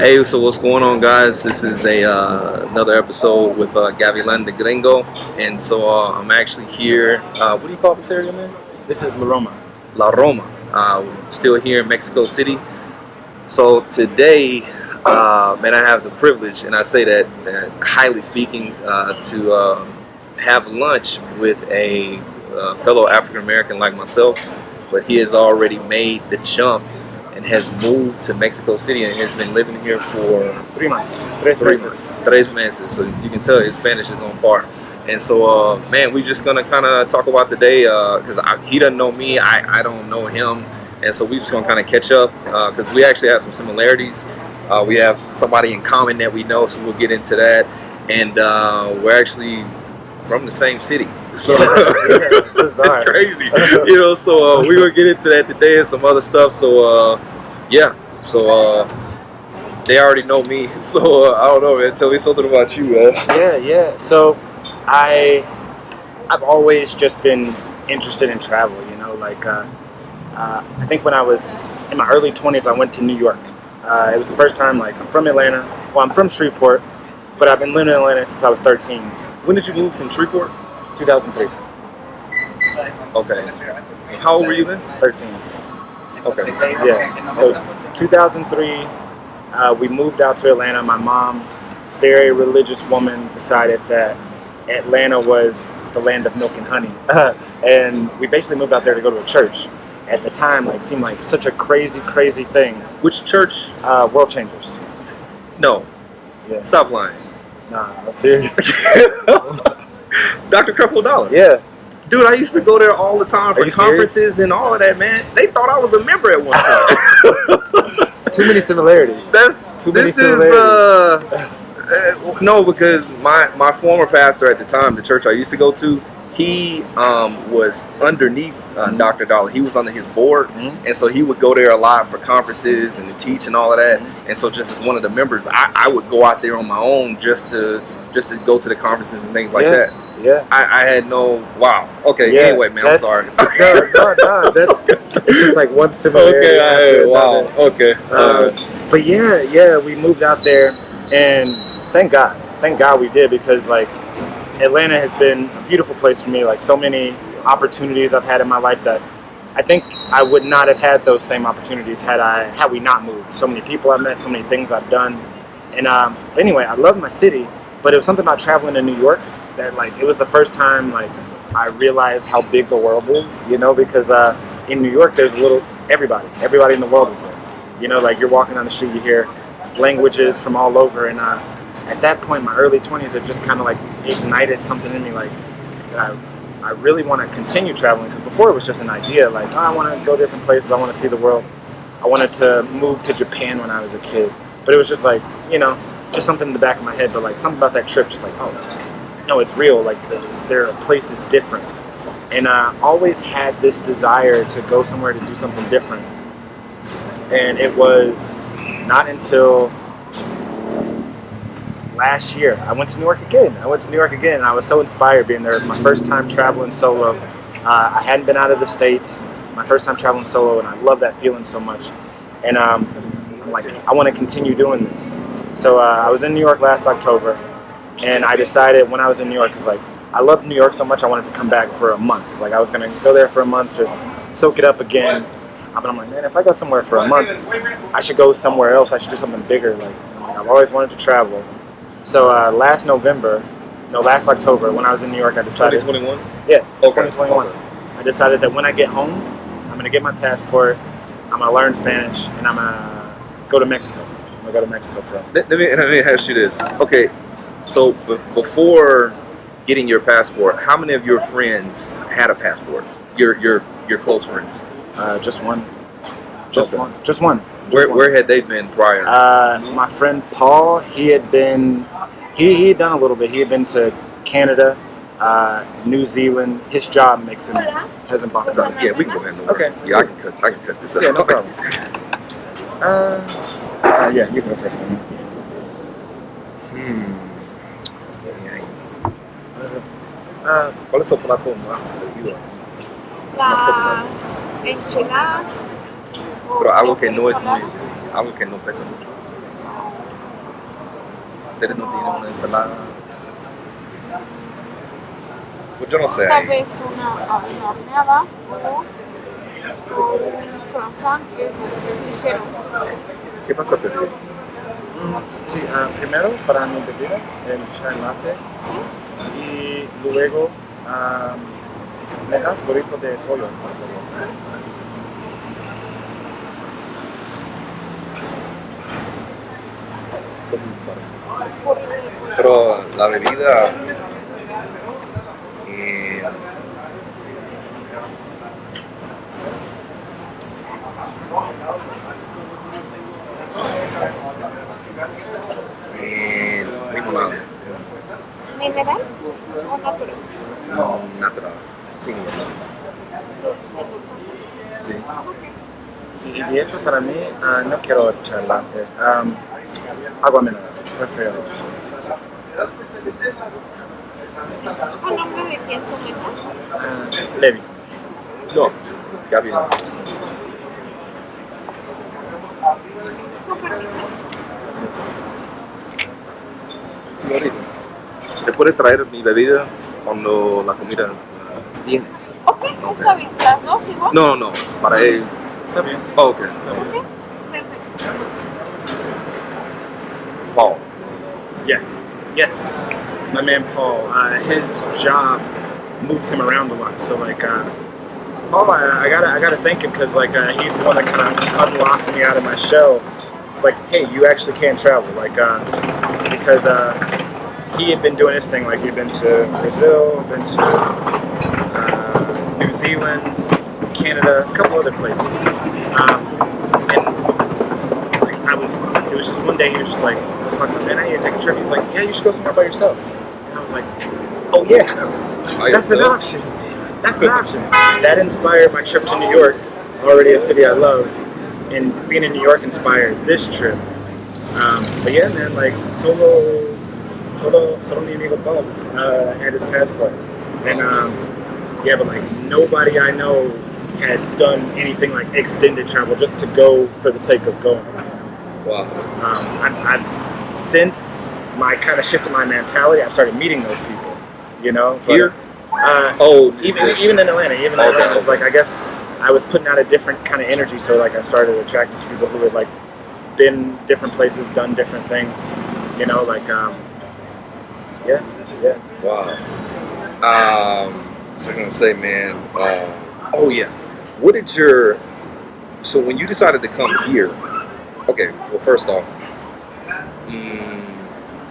Hey, so what's going on, guys? This is a another episode with Gavilan the Gringo, and so I'm actually here. What do you call this area, man? This is La Roma. La Roma. Still here in Mexico City. So today, man, I have the privilege, and I say that highly speaking, to have lunch with a fellow African American like myself, but he has already made the jump and has moved to Mexico City and has been living here for 3 months. Tres meses. Tres meses. So you can tell his Spanish is on par. And so, man, we're just gonna kind of talk about the day because he doesn't know me, I don't know him, and so we're just gonna kind of catch up because we actually have some similarities. We have somebody in common that we know, so we'll get into that. And we're actually from the same city, so it's crazy, you know. So we're gonna get into that today and some other stuff. So yeah, so they already know me, so I don't know, man. Tell me something about you, man. Yeah. So I've always just been interested in travel. You know, like I think when I was in my early 20s, I went to New York. It was the first time. Like, I'm from Atlanta. Well, I'm from Shreveport, but I've been living in Atlanta since I was 13. When did you move from Shreveport? 2003. Okay. How old were you then? 13. Okay. Yeah. So 2003, we moved out to Atlanta. My mom, very religious woman, decided that Atlanta was the land of milk and honey, and we basically moved out there to go to a church. At the time, like, seemed like such a crazy thing. Which church? World Changers. No. Yeah. Stop lying. Nah, I'm serious. Dr. Creflo Dollar. Yeah. Dude, I used to go there all the time for conferences and all of that, man. They thought I was a member at one point. Too many similarities. No, because my former pastor at the time, the church I used to go to, he was underneath Dr. Dollar. He was under his board, and so he would go there a lot for conferences and to teach and all of that. And so, just as one of the members, I would go out there on my own just to go to the conferences and things like that. Yeah. I had no. Wow. Okay. Yeah, anyway, man, I'm sorry. No. That's it's just like one similarity. Okay. Wow. Okay. But yeah, we moved out there, and thank God we did, because like Atlanta has been a beautiful place for me. Like, so many opportunities I've had in my life that I think I would not have had those same opportunities had we not moved. So many people I've met, so many things I've done, and anyway, I love my city, but it was something about traveling to New York that, like, it was the first time like I realized how big the world is. You know, because in New York there's everybody in the world is there. You know, like, you're walking down the street, you hear languages from all over, and at that point, my early 20s, it just kind of like ignited something in me, like, that I really want to continue traveling. Because before it was just an idea, like, oh, I want to go different places, I want to see the world. I wanted to move to Japan when I was a kid, but it was just like, you know, just something in the back of my head. But like, something about that trip, just like, oh, no, it's real. Like, there are places different, and I always had this desire to go somewhere to do something different. And it was not until last year I went to New York again. And I was so inspired being there. It was my first time traveling solo. I hadn't been out of the States. My first time traveling solo, and I love that feeling so much. And I'm like, I want to continue doing this. So I was in New York last October, and I decided when I was in New York, because like, I loved New York so much, I wanted to come back for a month. Like, I was going to go there for a month, just soak it up again. But I'm like, man, if I go somewhere for a month, I should go somewhere else. I should do something bigger. Like, I've always wanted to travel. So last October, when I was in New York, I decided. 2021? Yeah, okay. 2021. Okay. I decided that when I get home, I'm going to get my passport, I'm going to learn Spanish, and I'm going to go to Mexico. I'm going to go to Mexico for Let me ask you this. Okay, so before getting your passport, how many of your friends had a passport? Your close friends? Just one. Just one. Where had they been prior? My friend Paul, he had done a little bit. He had been to Canada, New Zealand. His job makes him hasn't bought. Yeah, we can go ahead and okay. Yeah, I can cut this out. Yeah, no problem. Yeah, you go first. ¿Cuál es su plato más pedido? Las enchiladas. Pero algo que no es muy, algo que no pesa mucho. ustedes no tienen una ensalada. Pues yo no sé. Tal vez una horneada o un croissant que es ligero. ¿Qué pasa, Pepe? Sí, primero para mi bebida, el chai latte. Y luego me das burrito de pollo. Pero la bebida. eh, limonada. ¿Mineral o natural? Natural. Sin limonada. Sí. Sí, y de hecho para mí no quiero chai latte. Agua mineral, prefiero eso. ¿A nombre de quién son esas? Levi. No, ya bien. Con permiso. Gracias. Señorita, ¿te puedes traer mi bebida cuando la comida viene? Ok, está bien. ¿Las dos igual? No, no, para él. Está bien. Oh, ok. Está bien. Ok, perfecto. Paul. Yeah. Yes. My man Paul. His job moves him around a lot. So like, Paul, I gotta thank him because like he's the one that kind of unlocked me out of my shell. It's like, hey, you actually can travel. Like, because he had been doing this thing. Like he'd been to Brazil, been to New Zealand, Canada, a couple other places. And like it was just one day he was just like, I was like, man, I need to take a trip. He's like, yeah, you should go somewhere by yourself. And I was like, oh yeah, that's an option. That's an option. That inspired my trip to New York, already a city I love, and being in New York inspired this trip. But yeah, man, like solo mi amigo Bob had his passport, and yeah, but like nobody I know had done anything like extended travel just to go for the sake of going. Wow. I've since my kind of shifted my mentality, I've started meeting those people. You know, Here? Even in Atlanta, Atlanta was like, I guess I was putting out a different kind of energy, so like I started attracting people who had like been different places, done different things. You know, like yeah. Wow. So I'm gonna say, man. Oh yeah. What did your? So when you decided to come here, okay. Well, first off,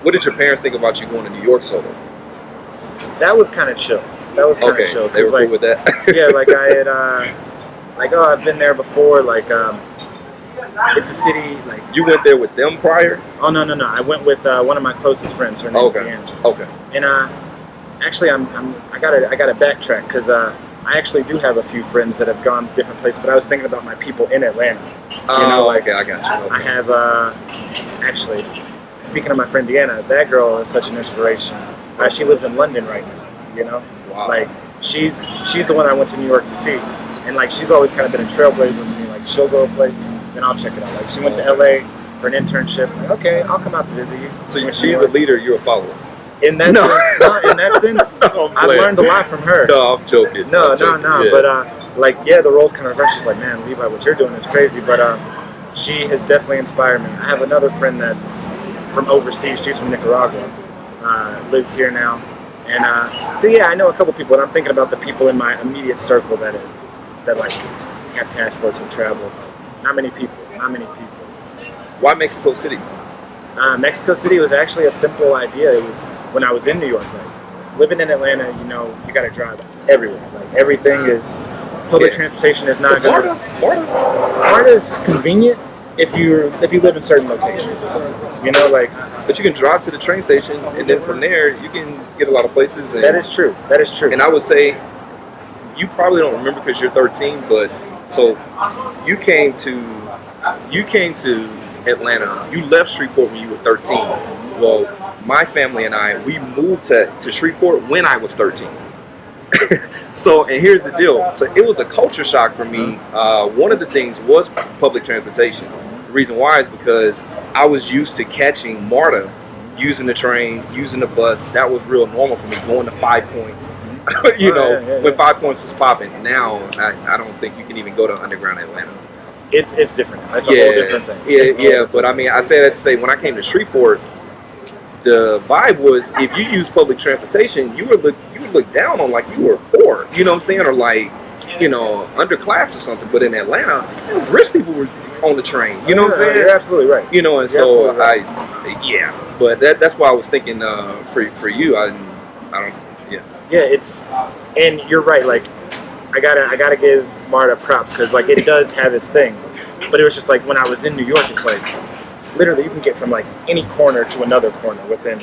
what did your parents think about you going to New York solo? That was kind of chill. That was kind of chill. They were like, cool with that. Yeah, like I had, like, oh, I've been there before. Like, it's a city. Like, You went there with them prior? oh no. I went with one of my closest friends. Her name's Deanna. Okay. And actually, I gotta backtrack because I actually do have a few friends that have gone different places. But I was thinking about my people in Atlanta. Okay, I got you. Okay. I have actually. Speaking of my friend Deanna, that girl is such an inspiration. She lives in London right now. You know, Wow. like she's the one I went to New York to see, and like she's always kind of been a trailblazer with me. Like she'll go a place, then I'll check it out. Like she went to LA for an internship. Like, okay, I'll come out to visit you. So she's a leader, you're a follower. In that sense, I learned a lot from her. No, I'm joking. No. Yeah. But like, yeah, the role's kind of reversed. She's like, man, Levi, what you're doing is crazy. But she has definitely inspired me. I have another friend that's from overseas. She's from Nicaragua. Lives here now. And so yeah, I know a couple people, and I'm thinking about the people in my immediate circle that like have passports and travel. Not many people. Why Mexico City? Mexico City was actually a simple idea. It was when I was in New York. Like living in Atlanta, you know, you got to drive everywhere. Like everything is public transportation is not going to. MARTA is convenient if you live in certain locations. You know, like. But you can drive to the train station, and then from there you can get a lot of places. And, that is true. And I would say you probably don't remember because you're 13, but so you came to Atlanta. You left Shreveport when you were 13. Well, my family and I, we moved to Shreveport when I was 13. So, and here's the deal. So it was a culture shock for me. One of the things was public transportation. The reason why is because I was used to catching MARTA, using the train, using the bus. That was real normal for me. Going to 5 Points, when 5 Points was popping. Now I don't think you can even go to underground Atlanta. It's different. It's a whole different thing. Yeah. But I mean, I say that to say when I came to Shreveport, the vibe was if you use public transportation, you would look down on like you were poor. You know what I'm saying, or like underclass or something. But in Atlanta, it was rich people were on the train. You know what I'm saying? You're absolutely right. And so but that's why I was thinking for you, I don't. Yeah, and you're right. Like, I gotta give Marta props because like it does have its thing, but it was just like when I was in New York, it's like literally you can get from like any corner to another corner within.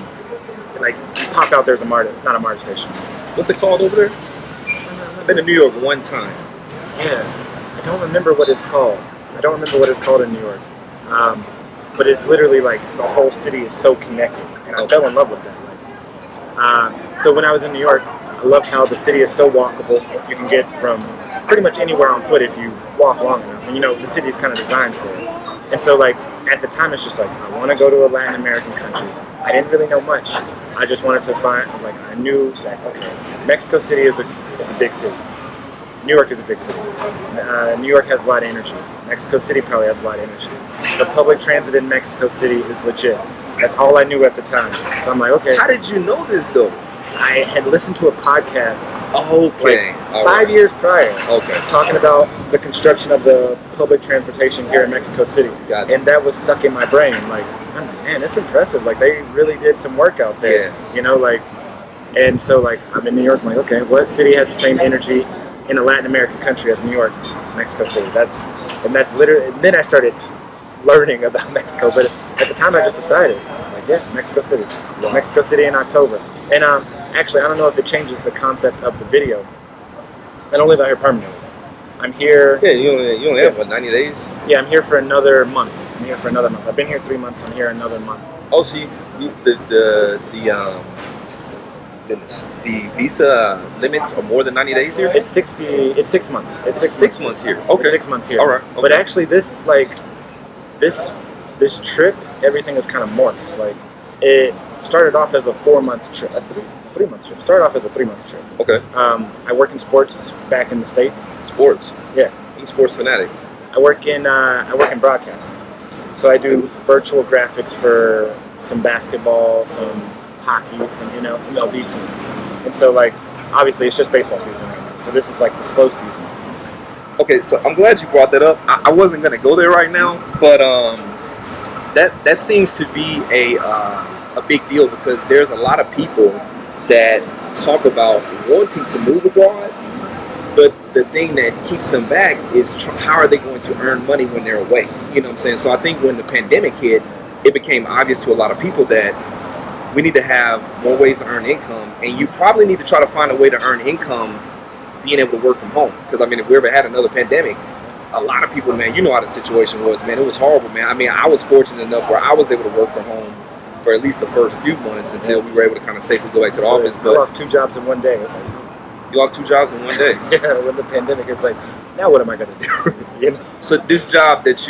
Like you pop out, there's not a MARTA station. What's it called over there? I've been to New York one time. Yeah, I don't remember what it's called. In New York, but it's literally like the whole city is so connected, and I fell in love with that. So when I was in New York, I loved how the city is so walkable. You can get from pretty much anywhere on foot if you walk long enough. And the city is kind of designed for it. And so like at the time, it's just like I want to go to a Latin American country. I didn't really know much. I just wanted to find I knew that Mexico City is a big city. New York is a big city. New York has a lot of energy. Mexico City probably has a lot of energy. The public transit in Mexico City is legit. That's all I knew at the time. So I'm like, okay. How did you know this though? I had listened to a podcast. Okay. 5 years prior. Okay. Talking about the construction of the public transportation here in Mexico City. Gotcha. And that was stuck in my brain. Like, I'm like, man, it's impressive. Like, they really did some work out there. Yeah. And so I'm in New York. I'm like, okay, what city has the same energy in a Latin American country as New York? Mexico City. That's literally. And then I started learning about Mexico, but at the time I just decided, Mexico City. Wow. Mexico City in October. And actually, I don't know if it changes the concept of the video. I don't live out here permanently. I'm here. Yeah, you only have 90 days? Yeah, I'm here for another month. I've been here 3 months. I'm here another month. Oh, see, the visa limits are more than 90 days here? It's 6 months. It's 6 months here. Okay. It's 6 months here. All right. Okay. But actually, this trip, everything is kind of morphed. Like, it started off as a 4-month trip, a 3-month trip. Started off as a 3-month trip. Okay. I work in sports back in the States. Sports? Yeah. I'm a sports fanatic. I work in broadcasting. So I do virtual graphics for some basketball, some hockey, some MLB teams. And so obviously it's just baseball season right now. So this is the slow season. Okay, so I'm glad you brought that up. I wasn't gonna go there right now, but that seems to be a big deal because there's a lot of people that talk about wanting to move abroad, but the thing that keeps them back is how are they going to earn money when they're away? You know what I'm saying? So I think when the pandemic hit, it became obvious to a lot of people that we need to have more ways to earn income, and you probably need to try to find a way to earn income being able to work from home. Because if we ever had another pandemic, a lot of people, man, you know how the situation was, man. It was horrible, man. I was fortunate enough where I was able to work from home for at least the first few months until we were able to kind of safely go back to the office. But I lost 2 jobs in one day. It's you lost 2 jobs in one day. Yeah, when the pandemic, it's now what am I going to do? So this job that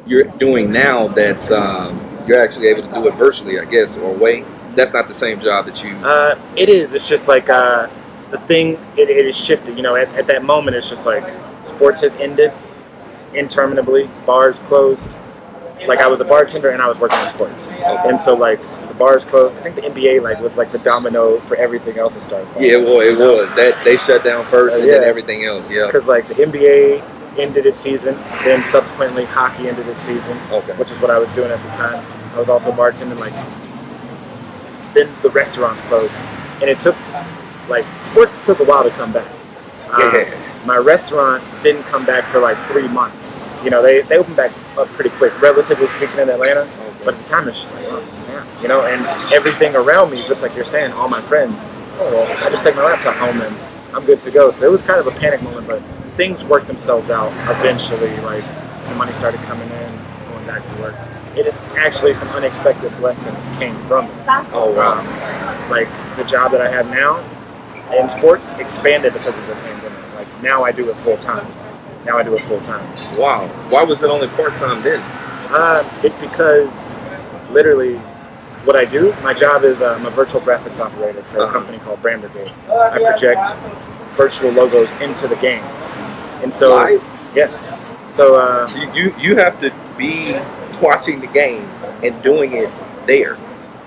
you're doing now, that's you're actually able to do it virtually, I guess, or away. That's not the same job that you. It is. It's just the thing. It is shifted. At that moment, it's just sports has ended interminably. Bars closed. I was a bartender and I was working in sports, and so the bars closed. I think the NBA was the domino for everything else that started. Yeah, well, it was that they shut down first and then everything else. Yeah, because the NBA ended its season, then subsequently hockey ended its season. Okay, which is what I was doing at the time. I was also bartending. Then the restaurants closed, and it took sports took a while to come back. My restaurant didn't come back for 3 months. They opened back up pretty quick, relatively speaking, in Atlanta. Okay. But at the time, it's just oh snap, and everything around me, just like you're saying, all my friends. Oh well, I just take my laptop home and I'm good to go. So it was kind of a panic moment, but things worked themselves out eventually. Some money started coming in, going back to work. It actually some unexpected blessings came from it. Oh wow! The job that I have now in sports expanded because of the pandemic. Now I do it full time. Wow! Why was it only part time then? It's because literally what I do, my job is I'm a virtual graphics operator for a company called Brigade. I project virtual logos into the games, and so Live? yeah, so So you have to be watching the game and doing it there.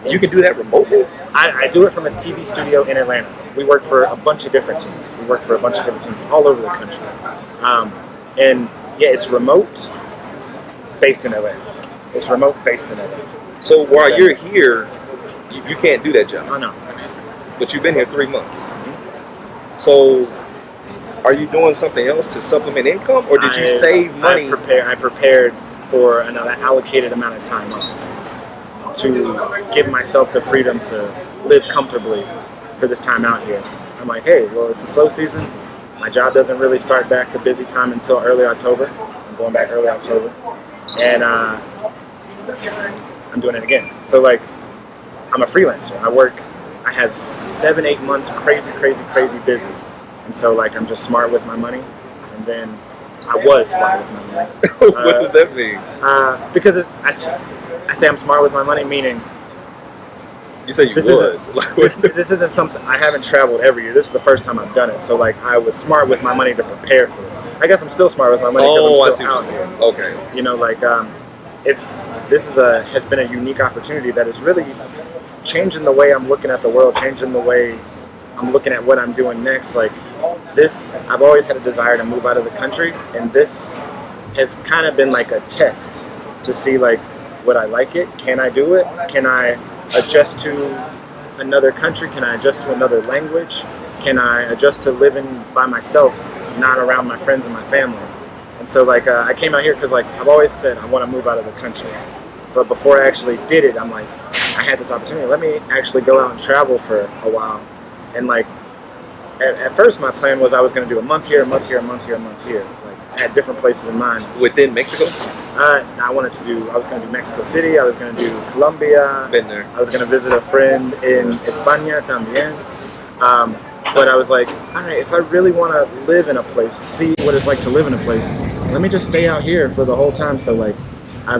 You can do that remotely. I do it from a TV studio in Atlanta. We work for a bunch of different teams. We work for a bunch of different teams all over the country, and yeah, it's remote, based in Atlanta. It's remote based in Atlanta. So while you're here, you can't do that job. I know. But you've been here 3 months. So are you doing something else to supplement income, or did you save money? I prepared for another allocated amount of time off to give myself the freedom to live comfortably for this time out here. I'm like, hey, well, it's the slow season. My job doesn't really start back the busy time until early October. I'm going back early October. And I'm doing it again. So like, I'm a freelancer. I have 7-8 months crazy busy. And so like, I'm just smart with my money. And then I was smart with my money. What does that mean? Because I say I'm smart with my money, meaning you say you this isn't something I haven't traveled every year. This is the first time I've done it. So like, I was smart with my money to prepare for this. I guess I'm still smart with my money because I'm still out here. Okay. You know, like if this has been a unique opportunity that is really changing the way I'm looking at the world, changing the way I'm looking at what I'm doing next. Like this, I've always had a desire to move out of the country, and this has kind of been like a test to see like, would I like it? Can I do it? Can I adjust to another country? Can I adjust to another language? Can I adjust to living by myself, not around my friends and my family? And so like I came out here because like I've always said I want to move out of the country, but before I actually did it, I'm like, I had this opportunity. Let me actually go out and travel for a while. And like at first my plan was I was going to do a month here, a month here, a month here, a month here. Like I had different places in mind. Within Mexico? I was going to do Mexico City. I was going to do Colombia. Been there. I was going to visit a friend in España también. But I was like, all right, if I really want to live in a place, see what it's like to live in a place, let me just stay out here for the whole time. So like, I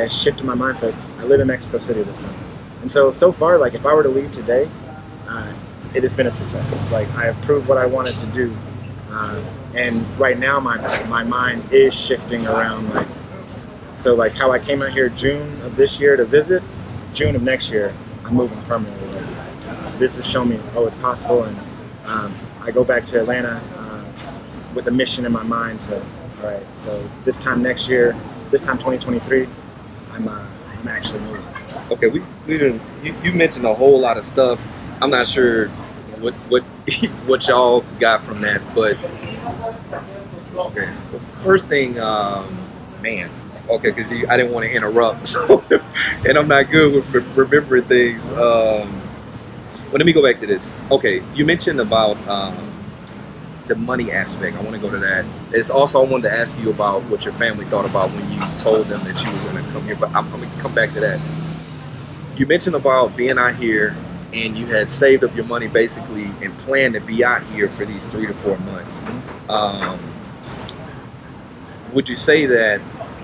shifted my mindset. I live in Mexico City this summer. And so far, like if I were to leave today, it has been a success. Like I have proved what I wanted to do. And right now my mind is shifting around like, so like how I came out here June of this year to visit, June of next year, I'm moving permanently. Like, this has shown me, oh, it's possible. And I go back to Atlanta with a mission in my mind to, all right, so this time next year, this time 2023, I'm actually moving. Okay, you mentioned a whole lot of stuff. I'm not sure what y'all got from that, but okay. First thing, man. Okay, because I didn't want to interrupt, so, and I'm not good with remembering things. Well, let me go back to this. Okay, you mentioned about the money aspect. I want to go to that. It's also I wanted to ask you about what your family thought about when you told them that you were going to come here. But I'm going to come back to that. You mentioned about being out here, and you had saved up your money basically and planned to be out here for these 3 to 4 months. Would you say that?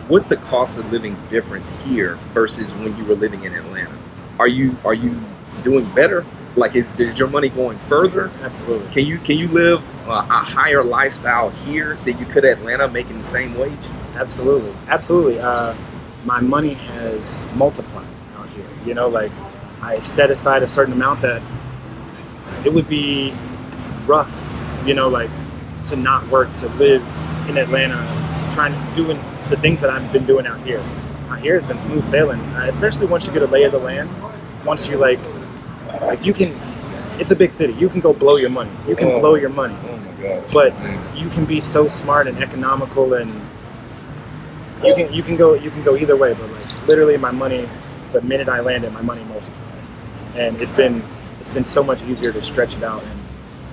What's the cost of living difference here versus when you were living in Atlanta? Are you doing better? Like, is your money going further? Absolutely. Can you live a higher lifestyle here than you could at Atlanta, making the same wage? Absolutely. My money has multiplied out here. You know, like I set aside a certain amount that it would be rough, you know, like to not work, to live in Atlanta, doing the things that I've been doing out here. Out here has been smooth sailing, especially once you get a lay of the land. Once you like you can, it's a big city. You can go blow your money. You can blow your money. Oh my God. But you can be so smart and economical, and you can go either way. But like literally, my money, the minute I landed, my money multiplied, and it's been so much easier to stretch it out and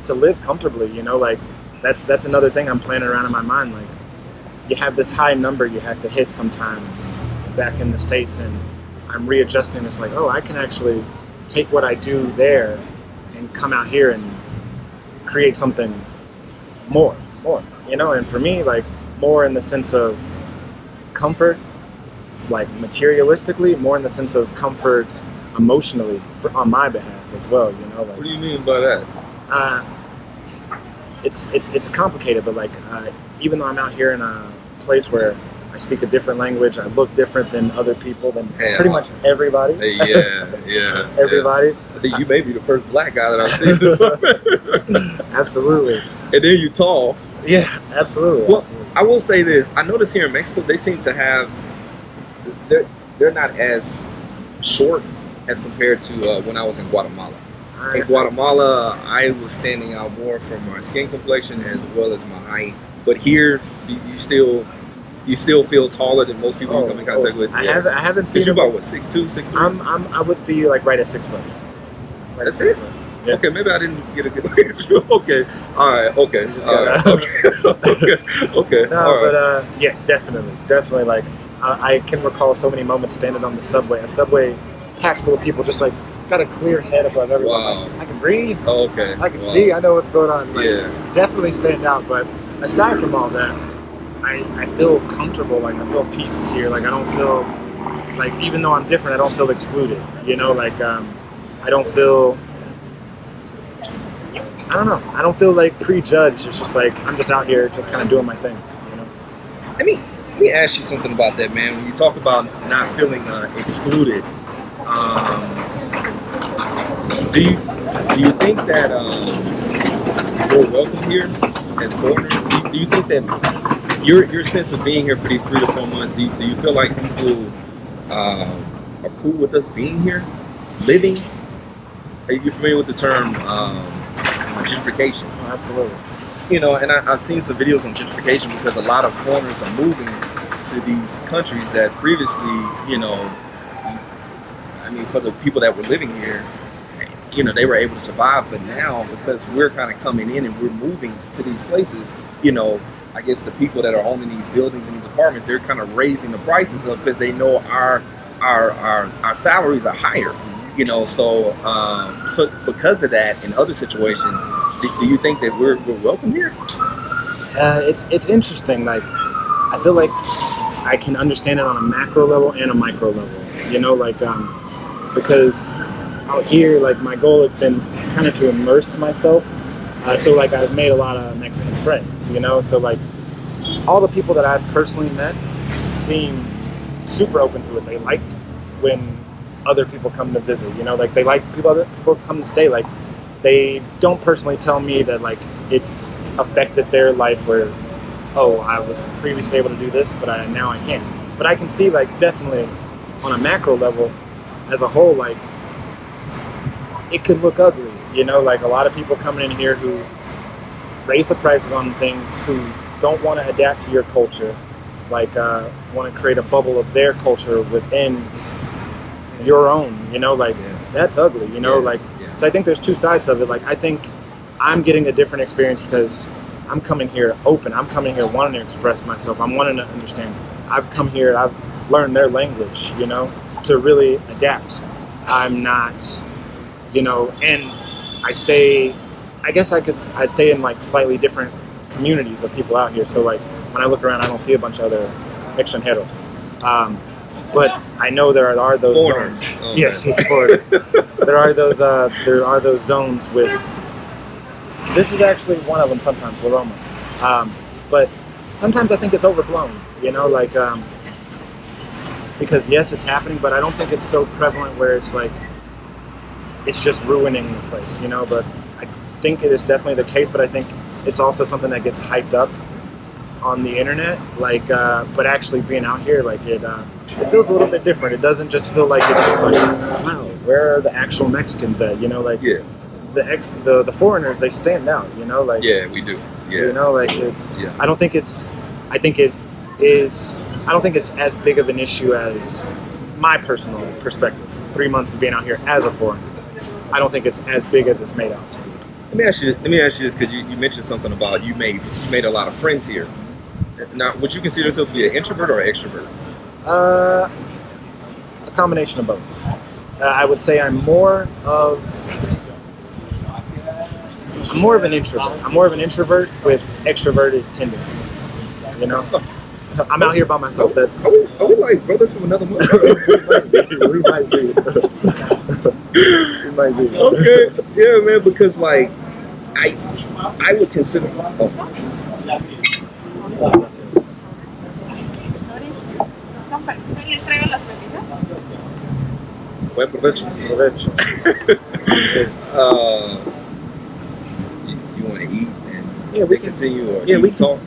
to live comfortably. You know, like that's another thing I'm planning around in my mind. Like you have this high number you have to hit sometimes back in the States, and I'm readjusting. It's like, oh, I can actually take what I do there and come out here and create something more, you know. And for me, like more in the sense of comfort, like materialistically, more in the sense of comfort emotionally on my behalf as well. You know, like What do you mean by that? uh, it's complicated, but like even though I'm out here in a place where I speak a different language, I look different than other people, than Yeah. pretty much everybody. Yeah. Everybody. I think you may be the first black guy that I've seen since. Absolutely. And then you tall. Yeah, absolutely. Well, absolutely. I will say this. I notice here in Mexico, they seem to have, they're not as short as compared to when I was in Guatemala. In Guatemala, I was standing out more from my skin complexion as well as my height. But here, you still feel taller than most people you come in contact with. I haven't seen. Because you about what, 6'2", 6'3"? I would be like right at 6 foot. Right That's at 6 it? foot. Yeah. Okay, maybe I didn't get a good look at you. Okay, all right, okay, Just all right, gotta- okay. No, all right. but yeah, definitely. Like I can recall so many moments standing on the subway, a subway packed full of people, just like got a clear head above everyone. Wow. Like, I can breathe. Oh, okay. I can Wow. see. I know what's going on. Like, Yeah. definitely stand out. But aside from all that, I feel comfortable. Like I feel peace here. Like I don't feel like, even though I'm different, I don't feel excluded. You know, like I don't feel. I don't know. I don't feel like prejudged. It's just like I'm just out here, just kind of doing my thing. You know. Let me ask you something about that, man. When you talk about not feeling excluded, do you think that we're welcome here as foreigners? Do you think that your sense of being here for these 3 to 4 months? Do you feel like people are cool with us being here, living? Are you familiar with the term gentrification? Oh, absolutely. You know, and I've seen some videos on gentrification because a lot of foreigners are moving to these countries that previously, you know, I mean, for the people that were living here, you know, they were able to survive. But now, because we're kind of coming in and we're moving to these places, you know, I guess the people that are owning these buildings and these apartments, they're kind of raising the prices up because they know our salaries are higher. You know, so because of that, in other situations, do you think that we're welcome here? It's interesting. Like I feel like I can understand it on a macro level and a micro level. You know, like because out here, like my goal has been kind of to immerse myself. So like I've made a lot of Mexican friends. You know, so like all the people that I've personally met seem super open to it. They like when other people come to visit, you know, like they like other people come to stay. Like they don't personally tell me that like it's affected their life where, oh, I was previously able to do this, but now I can't. But I can see like definitely on a macro level as a whole, like it could look ugly, you know, like a lot of people coming in here who raise the prices on things, who don't want to adapt to your culture, like want to create a bubble of their culture within your own, you know, like that's ugly, you know, like so I think there's two sides of it. Like I think I'm getting a different experience because I'm coming here open. I'm coming here wanting to express myself. I'm wanting to understand. I've come here, I've learned their language, you know, to really adapt. I'm not, you know, and I stay in like slightly different communities of people out here. So like when I look around, I don't see a bunch of other extranjeros. But I know there are those Foreigners. zones. Oh, yes, foreigners. There are those zones with. This is actually one of them sometimes, Laroma. But sometimes I think it's overblown. You know, like because yes, it's happening, but I don't think it's so prevalent where it's like it's just ruining the place. You know, but I think it is definitely the case. But I think it's also something that gets hyped up on the internet, like but actually being out here, like it feels a little bit different. It doesn't just feel like it's just like, wow, where are the actual Mexicans at? You know, like the foreigners, they stand out, you know, like we do. You know, like it's I don't think it's as big of an issue as my personal perspective. 3 months of being out here as a foreigner, I don't think it's as big as it's made out to be. Let me ask you this, because you mentioned something about you made a lot of friends here. Now, would you consider yourself to be an introvert or an extrovert? A combination of both. I would say I'm more of an introvert. I'm more of an introvert with extroverted tendencies. You know, I'm out here by myself. That's Are we like brothers from another mother? we might be. We might be. Okay, yeah, man. Because like I would consider. Oh, Sorry. ¿Les traigo las bebidas? buen provecho. Provecho. You want to eat and Yeah, we can continue or yeah, eat we and talk.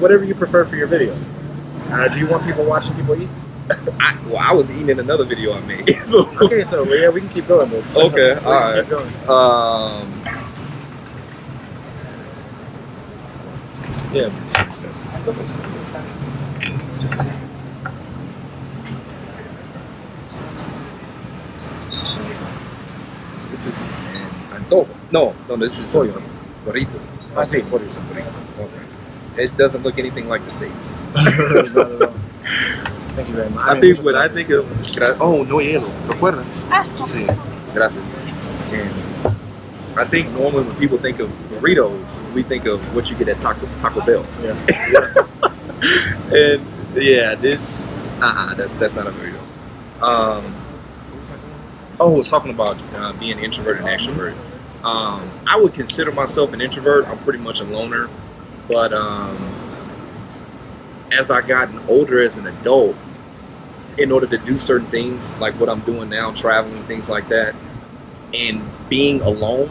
Whatever you prefer for your video. Do you want people watching people eat? I was eating in another video I made. So Okay, so yeah, we can keep going. But okay, we can all right. Keep going. Yeah. This is antojo. No, this is Pollo. burrito. I see. What is it? Okay. It doesn't look anything like the States. Not at all. Thank you very much. I think when I think of oh, no hielo. ¿Te acuerdas? Ah, Sí. Gracias. And I think normally when people think of burritos, we think of what you get at Taco Bell. Yeah. And yeah, this that's not a burrito. What was I doing? Oh, I was talking about being introvert and extrovert. I would consider myself an introvert. I'm pretty much a loner, but as I gotten older as an adult, in order to do certain things like what I'm doing now, traveling, things like that, and being alone,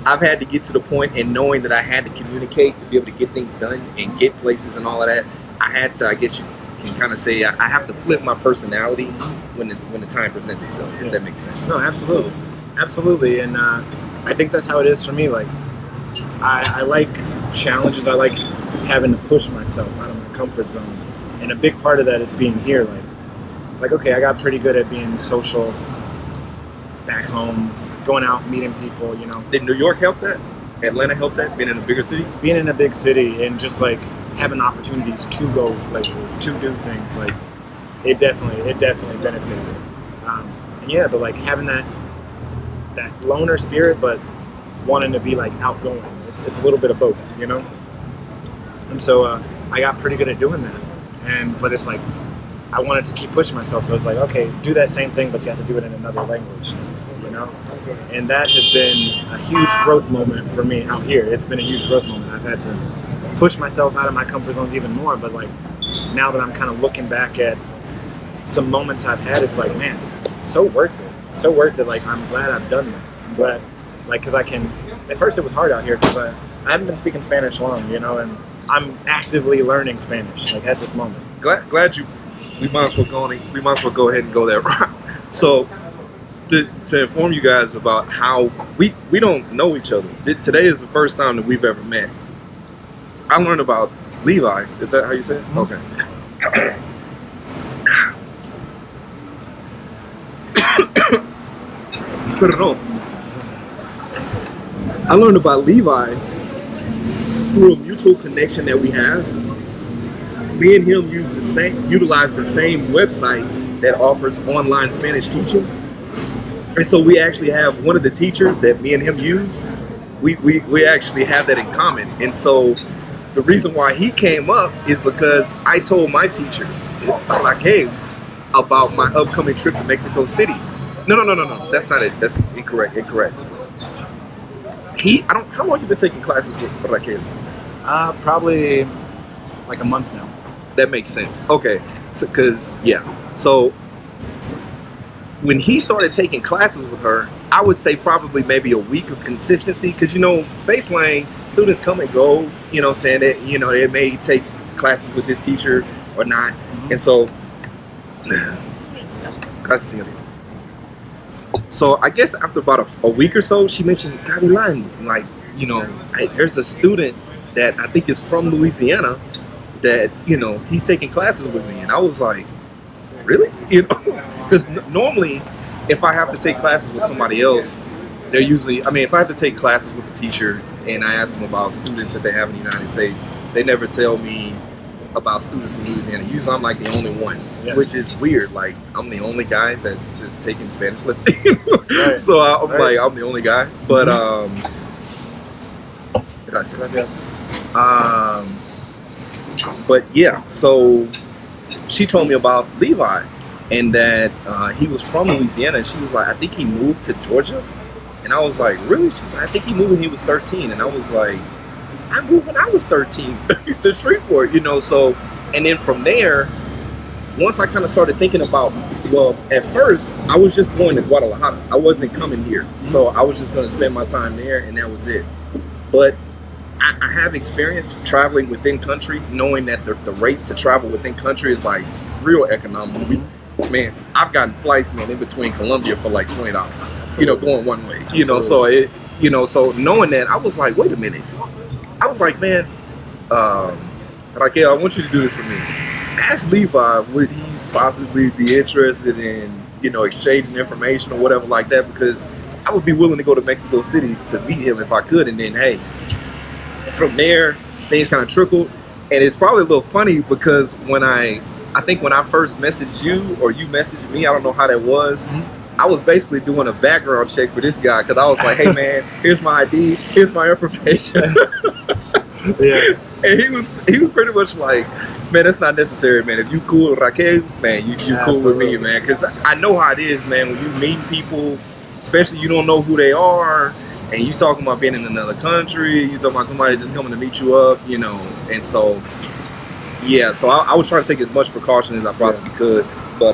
I've had to get to the point in knowing that I had to communicate to be able to get things done and get places and all of that. I had to, I guess you can kind of say, I have to flip my personality when the time presents itself, if that makes sense. No, absolutely. Absolutely. And I think that's how it is for me. Like, I like challenges. I like having to push myself out of my comfort zone. And a big part of that is being here. Like okay, I got pretty good at being social back home, going out, meeting people, you know. Did New York help that? Atlanta help that? Being in a bigger city? Being in a big city and just like having opportunities to go places, to do things, like it definitely benefited. And yeah, but like having that loner spirit, but wanting to be like outgoing. It's a little bit of both, you know. And so I got pretty good at doing that. But it's like I wanted to keep pushing myself. So it's like, okay, do that same thing, but you have to do it in another language, you know. And that has been a huge growth moment for me out here. It's been a huge growth moment. I've had to push myself out of my comfort zones even more. But like now that I'm kind of looking back at some moments I've had, it's like, man, so worth it. So worth it. Like I'm glad I've done that. I'm glad, like, because I can. At first, it was hard out here because I haven't been speaking Spanish long, you know, and I'm actively learning Spanish, like at this moment. Glad you. We might as well go ahead and go there. So, to inform you guys about how we don't know each other. Today is the first time that we've ever met. I learned about Levi. Is that how you say it? Okay. Perdón. I learned about Levi through a mutual connection that we have. Me and him utilize the same website that offers online Spanish teaching. And so we actually have one of the teachers that me and him use. We actually have that in common. And so the reason why he came up is because I told my teacher, like, hey, about my upcoming trip to Mexico City. No. That's not it. That's incorrect. How long you been taking classes with Raquel? Probably like a month now. That makes sense. Okay, so when he started taking classes with her, I would say probably maybe a week of consistency, because you know, baseline students come and go, you know, saying that, you know, they may take classes with this teacher or not. And so gracias, señorita. So I guess after about a week or so, she mentioned Gavilan, like, you know, there's a student that I think is from Louisiana that, you know, he's taking classes with me. And I was like, really? You know, because normally if I have to take classes with somebody else, they're usually, I mean, if I have to take classes with a teacher and I ask them about students that they have in the United States, they never tell me about students from Louisiana. Usually I'm like the only one, which is weird. Like, I'm the only guy that is taking Spanish lessons. Right. So I'm like, I'm the only guy. But, gracias. But yeah, so she told me about Levi and that he was from Louisiana. And she was like, I think he moved to Georgia. And I was like, really? She's like, I think he moved when he was 13. And I was like, I moved when I was 13 to Shreveport, you know. So, and then from there, once I kind of started thinking about, well, at first I was just going to Guadalajara. I wasn't coming here, so I was just going to spend my time there, and that was it. But I have experience traveling within country, knowing that the rates to travel within country is like real economical. Man, I've gotten flights, man, in between Colombia for like $20, you know, going one way. You know, so it, you know, so knowing that, I was like, wait a minute. I was like, man, Raquel, I want you to do this for me. Ask Levi, would he possibly be interested in, you know, exchanging information or whatever like that? Because I would be willing to go to Mexico City to meet him if I could. And then, hey, from there, things kind of trickled. And it's probably a little funny because when I think when I first messaged you or you messaged me, I don't know how that was. I was basically doing a background check for this guy because I was like, hey man, here's my ID, here's my information. Yeah. And he was pretty much like, man, that's not necessary, man. If you cool with Raquel, man, you cool with me, man. Because I know how it is, man. When you meet people, especially you don't know who they are, and you talking about being in another country, you talking about somebody just coming to meet you up, you know. And so, yeah, so I was trying to take as much precaution as I possibly could. But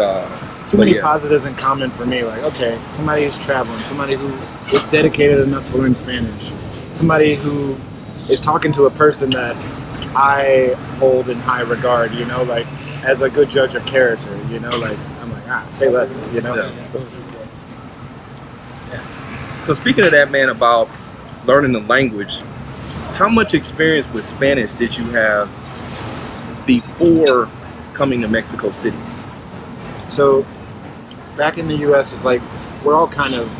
too many positives in common for me. Like, okay, somebody who's traveling, somebody who is dedicated enough to learn Spanish, somebody who is talking to a person that I hold in high regard, you know, like as a good judge of character, you know, like I'm like, say less, you know. So speaking of that, man, about learning the language, how much experience with Spanish did you have before coming to Mexico City? So back in the U.S., it's like we're all kind of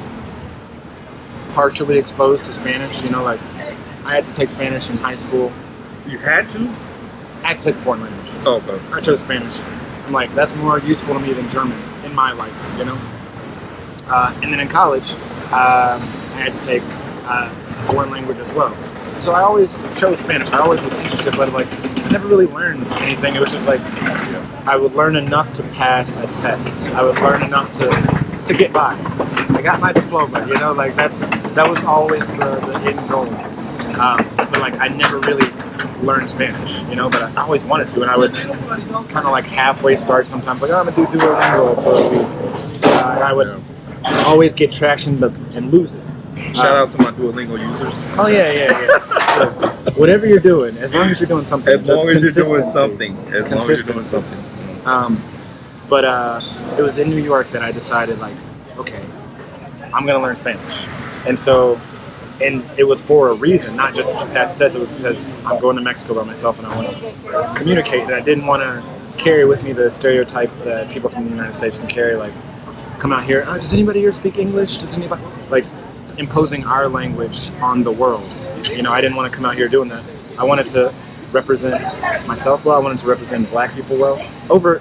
partially exposed to Spanish, you know, like I had to take Spanish in high school. You had to? I had to take a foreign language. Oh, okay. I chose Spanish. I'm like, that's more useful to me than German in my life, you know? And then in college, I had to take a foreign language as well. So I always chose Spanish. I always was interested, but like, I never really learned anything. It was just like, I would learn enough to pass a test. I would learn enough to get by. I got my diploma, you know, like that was always the end goal. But like, I never really learned Spanish, you know, but I always wanted to, and I would kind of like halfway start sometimes, like, oh, I'm gonna do Duolingo for a week. And I would always get traction and lose it. Shout out to my Duolingo users. Oh yeah. So, whatever you're doing, as long as you're doing something. As long as you're doing something. But it was in New York that I decided, like, okay, I'm gonna learn Spanish, and so. And it was for a reason, not just to pass the test. It was because I'm going to Mexico by myself and I want to communicate. And I didn't want to carry with me the stereotype that people from the United States can carry, like, come out here, oh, does anybody here speak English? Does anybody, like, imposing our language on the world. You know, I didn't want to come out here doing that. I wanted to represent myself well. I wanted to represent black people well. Over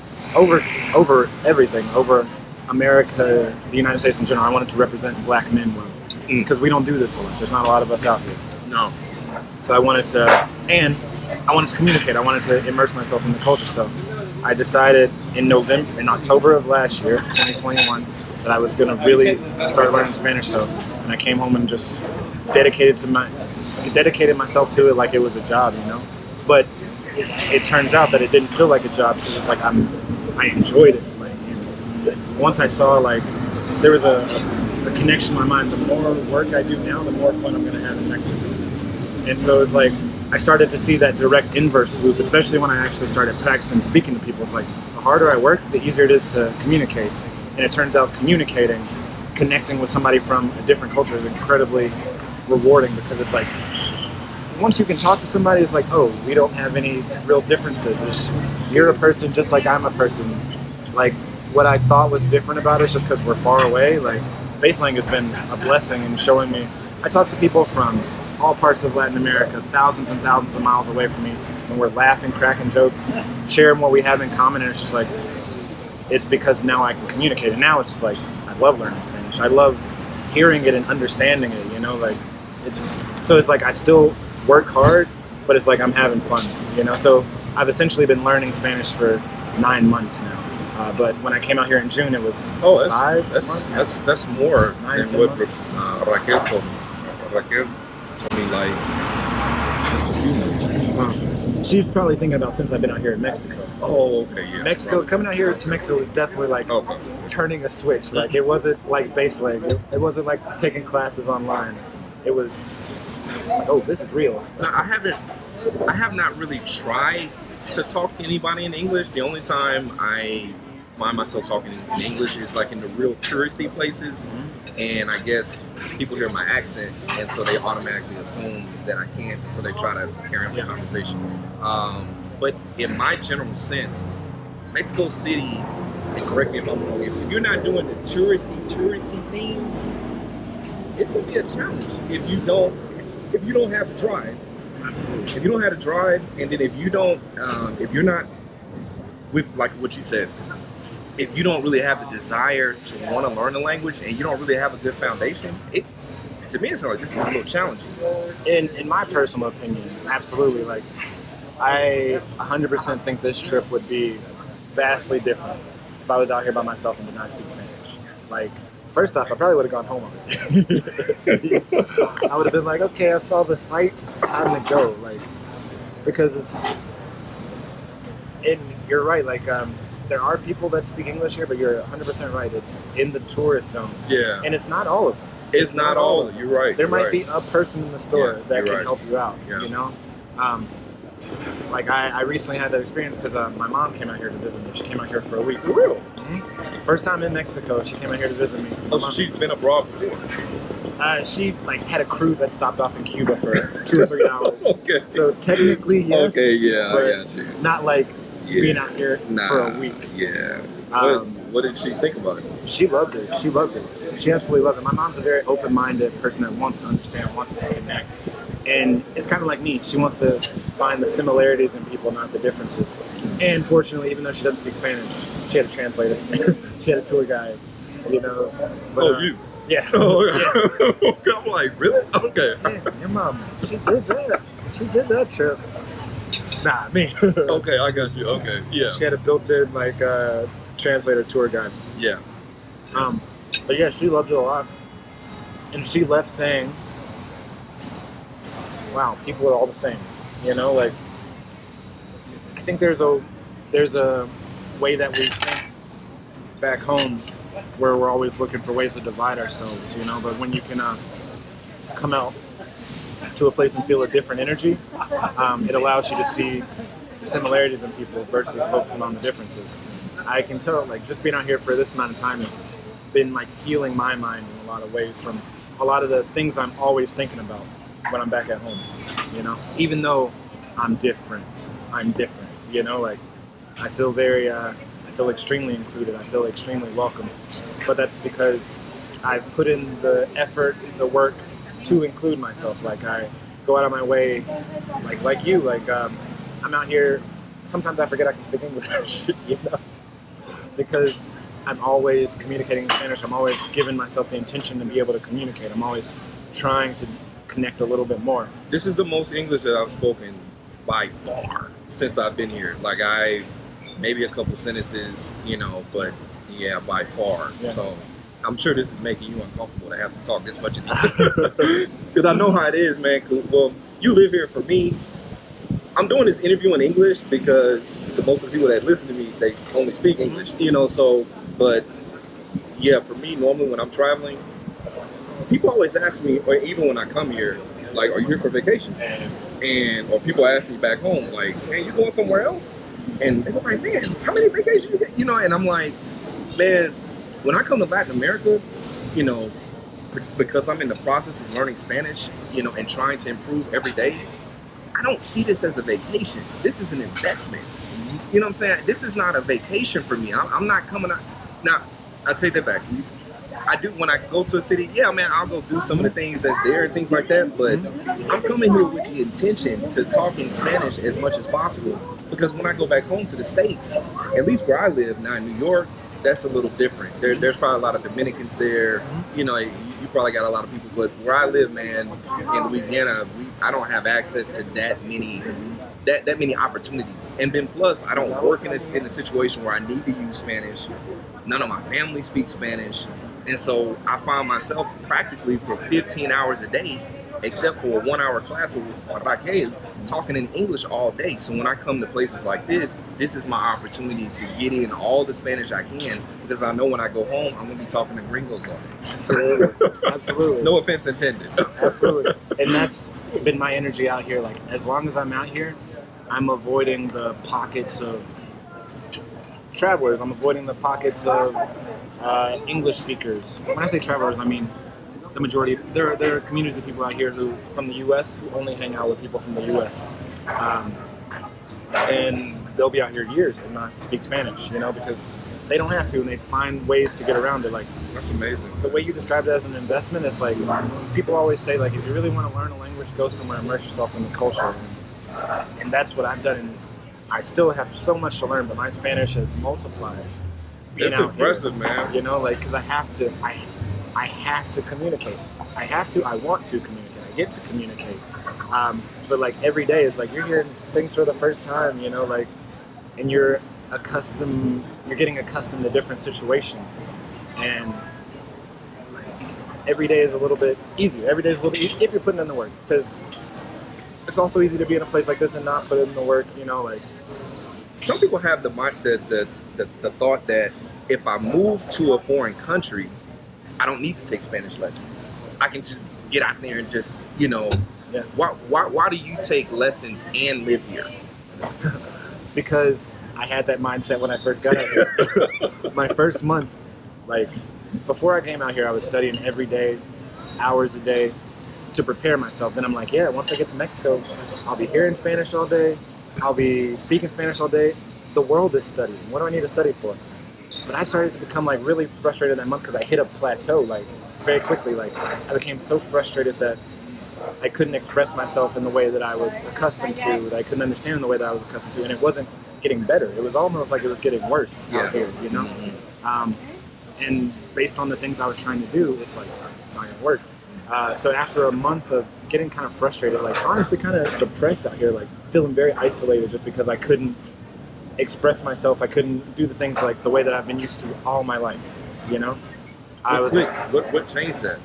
everything, over America, the United States in general. I wanted to represent black men well. Because we don't do this a lot. There's not a lot of us out here. No. So I wanted to communicate. I wanted to immerse myself in the culture. So I decided in October of last year, 2021, that I was going to really start learning Spanish. So, and I came home and just dedicated myself to it like it was a job, you know. But it turns out that it didn't feel like a job because it's like I enjoyed it. Like, you know, once I saw like there was a connection in my mind. The more work I do now, the more fun I'm going to have in Mexico. And so it's like I started to see that direct inverse loop, especially when I actually started practicing speaking to people. It's like the harder I work, the easier it is to communicate. And it turns out connecting with somebody from a different culture is incredibly rewarding because it's like once you can talk to somebody, it's like, oh, we don't have any real differences. You're a person just like I'm a person. Like what I thought was different about it is just because we're far away. Like Baselang has been a blessing in showing me. I talk to people from all parts of Latin America, thousands and thousands of miles away from me, and we're laughing, cracking jokes, sharing what we have in common, and it's just like, it's because now I can communicate, and now it's just like, I love learning Spanish. I love hearing it and understanding it, you know, like, it's like I still work hard, but it's like I'm having fun, you know, so I've essentially been learning Spanish for 9 months now. But when I came out here in June, it was 5 months. That's more 9, than 10 what months. Raquel told me. Raquel told me like just a few months. She's probably thinking about since I've been out here in Mexico. Oh, okay, yeah. Mexico, coming out here to Mexico was definitely like turning a switch. Like it wasn't like base leg. It wasn't like taking classes online. It was like, oh, this is real. I have not really tried to talk to anybody in English. The only time I find myself talking in English is like in the real touristy places, and I guess people hear my accent, and so they automatically assume that I can't, so they try to carry on the conversation. But in my general sense, Mexico City, and correct me if I'm wrong, if you're not doing the touristy things, it's gonna be a challenge if you don't have the drive. Absolutely. If you don't have to drive, and then if you're not with like what you said, if you don't really have the desire to want to learn the language and you don't really have a good foundation, to me it's like this is a little challenging. In my personal opinion, absolutely. Like I 100% think this trip would be vastly different if I was out here by myself and did not speak Spanish. Like, first off, I probably would have gone home already. I would have been like, okay, I saw the sights, time to go. Like, because and you're right, like, there are people that speak English here, but you're 100% right. It's in the tourist zones. Yeah. And it's not all of them. It's not all of them. You're right. There might be a person in the store that can help you out, Yeah. you know? Like, I recently had that experience because my mom came out here to visit me. She came out here for a week. For real? First time in Mexico, she came out here to visit me. Oh, so she's been abroad before? She like had a cruise that stopped off in Cuba for 2 or 3 hours. Okay. So technically, yes. Okay, yeah, but I got you. not like being out here for a week. Yeah. What did she think about it? She loved it. She loved it. She absolutely loved it. My mom's a very open-minded person that wants to understand, wants to connect. And it's kind of like me. She wants to find the similarities in people, not the differences. And fortunately, even though she doesn't speak Spanish, she had a translator. She had a tour guide, you know. But, you? Yeah. Oh, yeah. I'm like, really? Okay. Yeah, your mom, she did that. She did that trip. Nah, me. Okay, I got you. Okay, yeah. She had a built-in, like, translator tour guide. Yeah. But yeah, she loved it a lot. And she left saying, wow, people are all the same. You know, like, I think there's a way that we think back home where we're always looking for ways to divide ourselves, you know, but when you can come out to a place and feel a different energy, it allows you to see the similarities in people versus focusing on the differences. I can tell, like, just being out here for this amount of time has been like healing my mind in a lot of ways from a lot of the things I'm always thinking about when I'm back at home, you know, even though I'm different, you know, like I feel I feel extremely included. I feel extremely welcome, but that's because I've put in the effort, the work to include myself. Like I go out of my way, like you, like I'm out here. Sometimes I forget I can speak English, you know, because I'm always communicating in Spanish. I'm always giving myself the intention to be able to communicate. I'm always trying to connect a little bit more. This is the most English that I've spoken by far since I've been here. Like maybe a couple sentences, you know, but yeah, by far. Yeah. So I'm sure this is making you uncomfortable to have to talk this much. Because I know how it is, man. Well, you live here. For me, I'm doing this interview in English because most of the people that listen to me, they only speak English, you know, so, but yeah, for me, normally when I'm traveling, people always ask me, or even when I come here, like, are you here for vacation? Or people ask me back home, like, hey, you going somewhere else? And they're like, man, how many vacations you get? You know, and I'm like, man, when I come to Latin America, you know, because I'm in the process of learning Spanish, you know, and trying to improve every day, I don't see this as a vacation. This is an investment. You know what I'm saying? This is not a vacation for me. I'm not coming out. Now, I take that back. I do, when I go to a city, yeah, man, I'll go do some of the things that's there and things like that, but I'm coming here with the intention to talk in Spanish as much as possible, because when I go back home to the States, at least where I live now in New York, that's a little different. There's probably a lot of Dominicans there. You know, you probably got a lot of people, but where I live, man, in Louisiana, I don't have access to that many that many opportunities. And then plus, I don't work in a situation where I need to use Spanish. None of my family speaks Spanish, and so I find myself practically for 15 hours a day, except for a 1 hour class with Raquel, talking in English all day. So when I come to places like this is my opportunity to get in all the Spanish I can, because I know when I go home, I'm gonna be talking to gringos all day. Absolutely, absolutely. No offense intended. Absolutely. And that's been my energy out here. Like, as long as I'm out here, I'm avoiding the pockets of travelers. I'm avoiding the pockets of English speakers. When I say travelers, I mean the majority. There are communities of people out here who, from the U.S., who only hang out with people from the U.S. And they'll be out here years and not speak Spanish, you know, because they don't have to, and they find ways to get around it. Like, That's amazing. the way you described it as an investment, it's like, people always say, like, if you really want to learn a language, go somewhere, immerse yourself in the culture. And that's what I've done. And I still have so much to learn, but my Spanish has multiplied. That's impressive, here, man. You know, like, because I have to communicate. I want to communicate. I get to communicate. But like every day, it's like you're hearing things for the first time, you know, like, and you're getting accustomed to different situations. And like every day is a little bit easier. Every day is a little bit, if you're putting in the work, because it's also easy to be in a place like this and not put in the work, you know, like. Some people have the thought that if I move to a foreign country, I don't need to take Spanish lessons. I can just get out there and just, you know. Yeah. Why do you take lessons and live here? Because I had that mindset when I first got out here. My first month, like, before I came out here, I was studying every day, hours a day, to prepare myself. Then I'm like, yeah, once I get to Mexico, I'll be hearing Spanish all day. I'll be speaking Spanish all day. The world is studying. What do I need to study for? But I started to become like really frustrated that month because I hit a plateau like very quickly. Like, I became so frustrated that I couldn't express myself in the way that I was accustomed to, that I couldn't understand in the way that I was accustomed to, and it wasn't getting better. It was almost like it was getting worse out here, you know? And based on the things I was trying to do, it's like, it's not gonna work. So after a month of getting kind of frustrated, like honestly kind of depressed out here, like feeling very isolated just because I couldn't express myself, I couldn't do the things like the way that I've been used to all my life, you know? What changed that?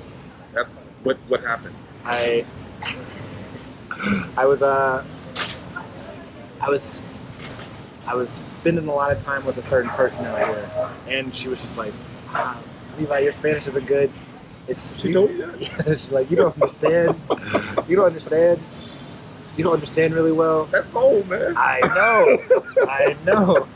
What happened? I was spending a lot of time with a certain person out here, and she was just like, Levi, your Spanish isn't good. She told you that? Yeah, she's like, you don't understand. You don't understand really well. That's cold, man. I know.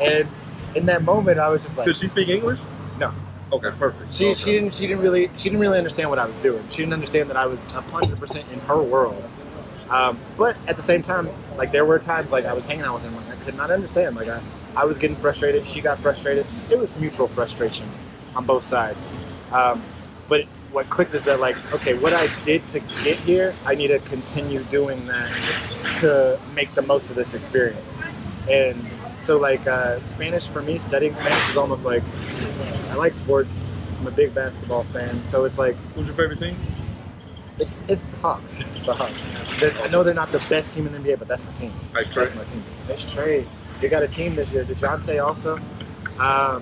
And in that moment, I was just like, Does she speak English? no. Okay, perfect. She didn't really understand what I was doing. She didn't understand that I was 100% in her world. But at the same time, like there were times like I was hanging out with her, like I could not understand. Like I was getting frustrated. She got frustrated. It was mutual frustration on both sides. But what clicked is that like, okay, what I did to get here, I need to continue doing that to make the most of this experience. And so like Spanish for me, studying Spanish is almost like, I like sports. I'm a big basketball fan. So it's like, Who's your favorite team? It's the Hawks. It's the Hawks. I know they're not the best team in the NBA, but that's my team. Nice trade. That's my team. Nice trade. You got a team this year. DeJounte also. I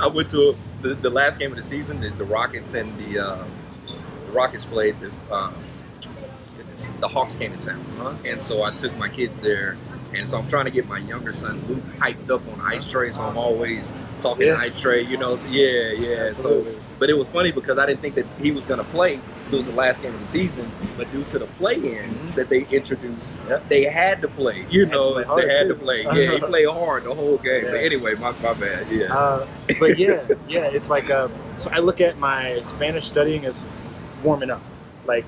went to the last game of the season. The Rockets and the Rockets played. The Hawks came to town, and so I took my kids there. And so I'm trying to get my younger son Luke hyped up on ice tray. So I'm always talking ice tray, you know. So yeah. Absolutely. So, but it was funny because I didn't think that he was going to play. It was the last game of the season, but due to the play-in that they introduced, they had to play. You know, they had to play. Yeah, he played hard the whole game. Yeah. But anyway, my bad. Yeah. But yeah, it's like so I look at my Spanish studying as warming up. Like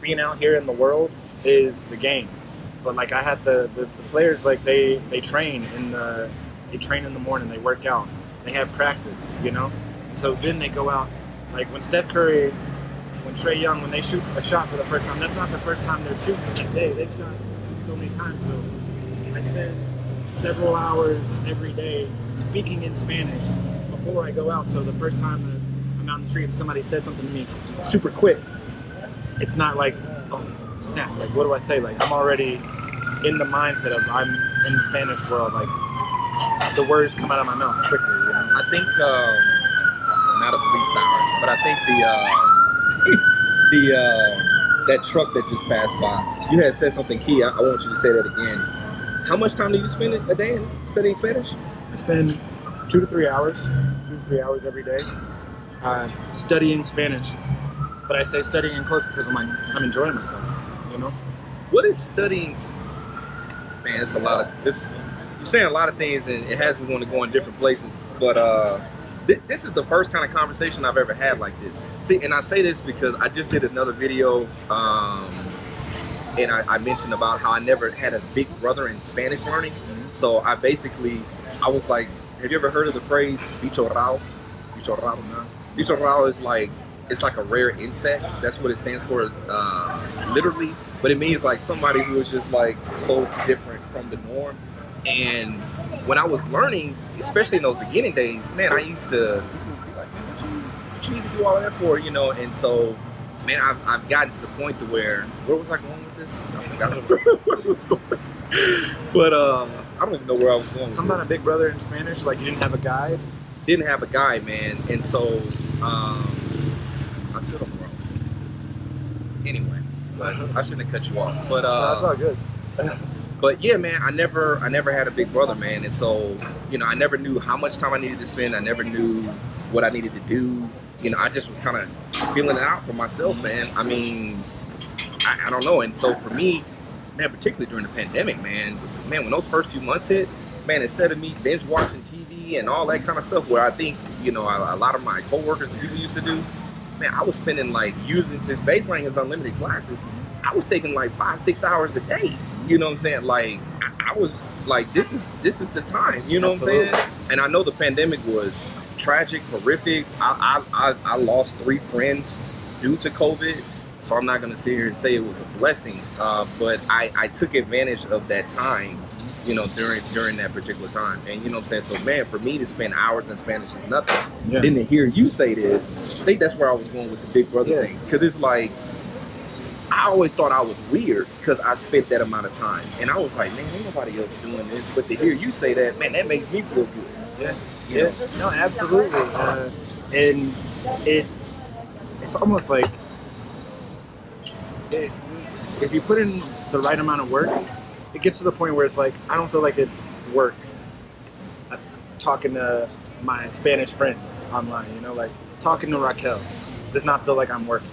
being out here in the world is the game. But like I had the players, like they train in the morning, they work out, they have practice, you know. And so then they go out, like when Steph Curry, when Trae Young, when they shoot a shot for the first time, that's not the first time they're shooting that day. They've shot so many times. So I spend several hours every day speaking in Spanish before I go out. So the first time that I'm out in the street and somebody says something to me super quick, it's not like, oh snap, like what do I say? Like I'm already in the mindset of I'm in the Spanish world, like the words come out of my mouth quickly. You know? I think not a police siren, but I think that truck that just passed by. You had said something key. I want you to say that again. How much time do you spend a day studying Spanish? I spend 2 to 3 hours, every day, studying Spanish. But I say studying in quotes because I'm enjoying myself. You know. What is studying? Man, it's a lot of this. You're saying a lot of things, and it has me want to go in different places. But this is the first kind of conversation I've ever had like this. See, and I say this because I just did another video, and I mentioned about how I never had a big brother in Spanish learning. So I was like, have you ever heard of the phrase bicho raro? Bicho raro, no. Bicho raro is like, it's like a rare insect. That's what it stands for, literally. But it means like somebody who is just like so different from the norm. And when I was learning, especially in those beginning days, man, I used to be like, what you need to do all that for, you know? And so, man, I've gotten to the point to where was I going with this? I forgot where I was going. But I don't even know where I was going. Something about a big brother in Spanish, like you didn't have a guide? Didn't have a guide, man. And so, I still don't know where I was going with this. Anyway, but I shouldn't have cut you off. But no, that's all good. But yeah, man, I never had a big brother, man, and so I never knew how much time I needed to spend. I never knew what I needed to do. I just was kind of feeling it out for myself, man. I mean, I don't know. And so for me, man, particularly during the pandemic, man, when those first few months hit, man, instead of me binge watching TV and all that kind of stuff, where I think a lot of my coworkers and people used to do, man, I was spending like using since baseline is unlimited classes. I was taking like 5-6 hours a day. You know what I'm saying? Like I was like, this is the time. You know Absolutely. What I'm saying? And I know the pandemic was tragic, horrific. I lost 3 friends due to COVID, so I'm not gonna sit here and say it was a blessing. But I took advantage of that time, during that particular time. And you know what I'm saying? So man, for me to spend hours in Spanish is nothing. Yeah. Then to hear you say this, I think that's where I was going with the big brother thing. Because it's like, I always thought I was weird because I spent that amount of time. And I was like, man, ain't nobody else doing this. But to hear you say that, man, that makes me feel good. Yeah. No, absolutely. And it's almost like if you put in the right amount of work, it gets to the point where it's like, I don't feel like it's work. Talking to my Spanish friends online, like talking to Raquel does not feel like I'm working,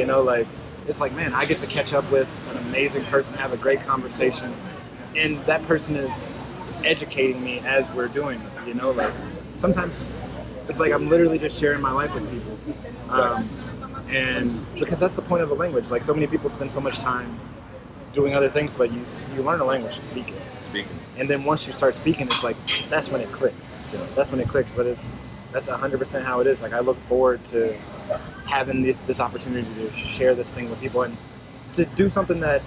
like it's like, man, I get to catch up with an amazing person, have a great conversation, and that person is educating me as we're doing it, like sometimes it's like I'm literally just sharing my life with people, and because that's the point of a language. Like so many people spend so much time doing other things, but you learn a language to speak it. And then once you start speaking, it's like, that's when it clicks. That's when it clicks, but that's 100% how it is. Like I look forward to having this opportunity to share this thing with people and to do something that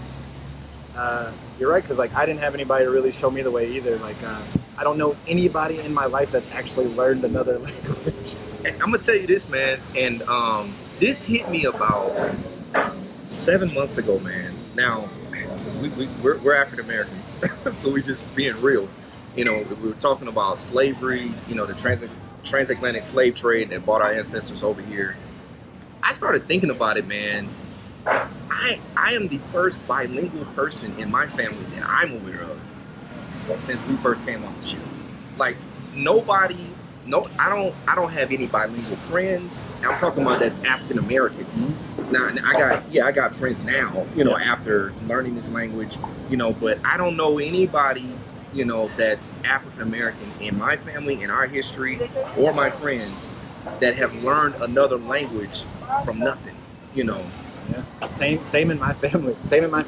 you're right, because like I didn't have anybody to really show me the way either. Like I don't know anybody in my life that's actually learned another language. And I'm gonna tell you this, man, and this hit me about 7 months ago, man. Now we're African Americans, so we just being real. We were talking about slavery, the transatlantic slave trade that brought our ancestors over here. I started thinking about it, man. I am the first bilingual person in my family that I'm aware of since we first came on the show. Like I don't have any bilingual friends. I'm talking about that's African Americans. Now I got friends now, after learning this language, but I don't know anybody, that's African American in my family, in our history, or my friends that have learned another language from nothing, Yeah. Same in my family. Same in my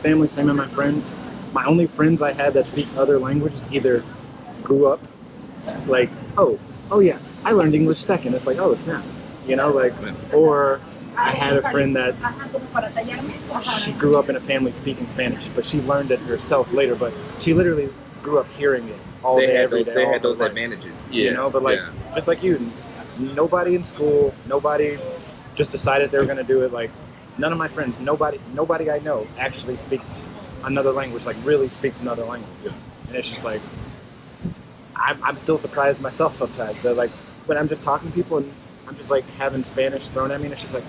friends. My only friends I had that speak other languages either grew up like, oh yeah, I learned English second. It's like, oh snap, or I had a friend that she grew up in a family speaking Spanish, but she learned it herself later. But she literally grew up hearing it all day, every day. They had those advantages, But just like you, nobody in school, nobody just decided they were going to do it. Like none of my friends, nobody I know actually speaks another language, like really speaks another language. And it's just like, I'm still surprised myself sometimes. That like when I'm just talking to people and I'm just like having Spanish thrown at me, and it's just like,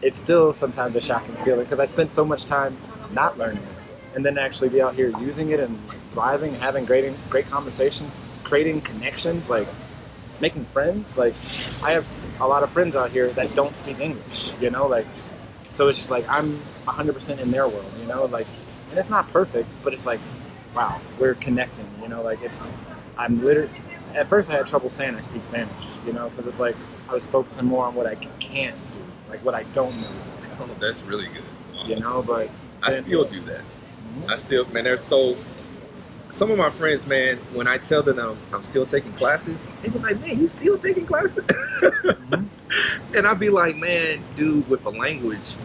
It's still sometimes a shocking feeling because I spent so much time not learning it, and then actually be out here using it and thriving, having great conversation, creating connections, like making friends. Like I have a lot of friends out here that don't speak English, you know, like so it's just like I'm 100% in their world, you know, like, and it's not perfect, but it's like, wow, we're connecting, you know, like I'm literally, at first I had trouble saying I speak Spanish, you know, because it's like I was focusing more on what I can't do, like what I don't know. Oh, that's really good. Wow. You know, but I still do that. I still, man, they're so, some of my friends, man, when I tell them I'm still taking classes, they be like, man, you still taking classes? And I'd be like, man, dude, with a language,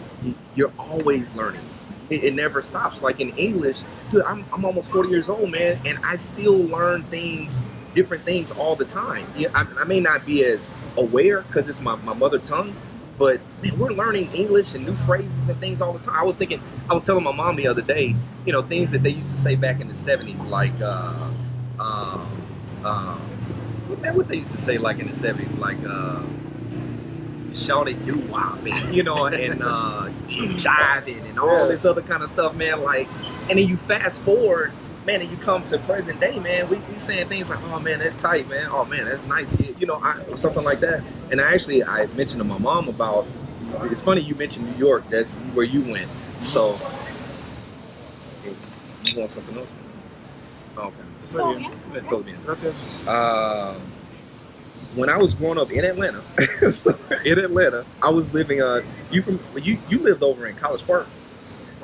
you're always learning. It never stops. Like in English, dude, I'm almost 40 years old, man, and I still learn things, different things all the time. Yeah, I may not be as aware because it's my mother tongue, but man, we're learning English and new phrases and things all the time. I was telling my mom the other day, you know, things that they used to say back in the 70s, like, what they used to say like in the 70s, like, shawty doo wop, you know, and jiving and all this other kind of stuff, man. Like, and then you fast forward, man, and you come to present day, man. We saying things like, oh man, that's tight, man. Oh man, that's nice, kid. You know, something like that. And I mentioned to my mom about. It's funny you mentioned New York. That's where you went. So, hey, you want something else? Okay. Todo bien. Gracias. When I was growing up in Atlanta, I was living. You lived over in College Park.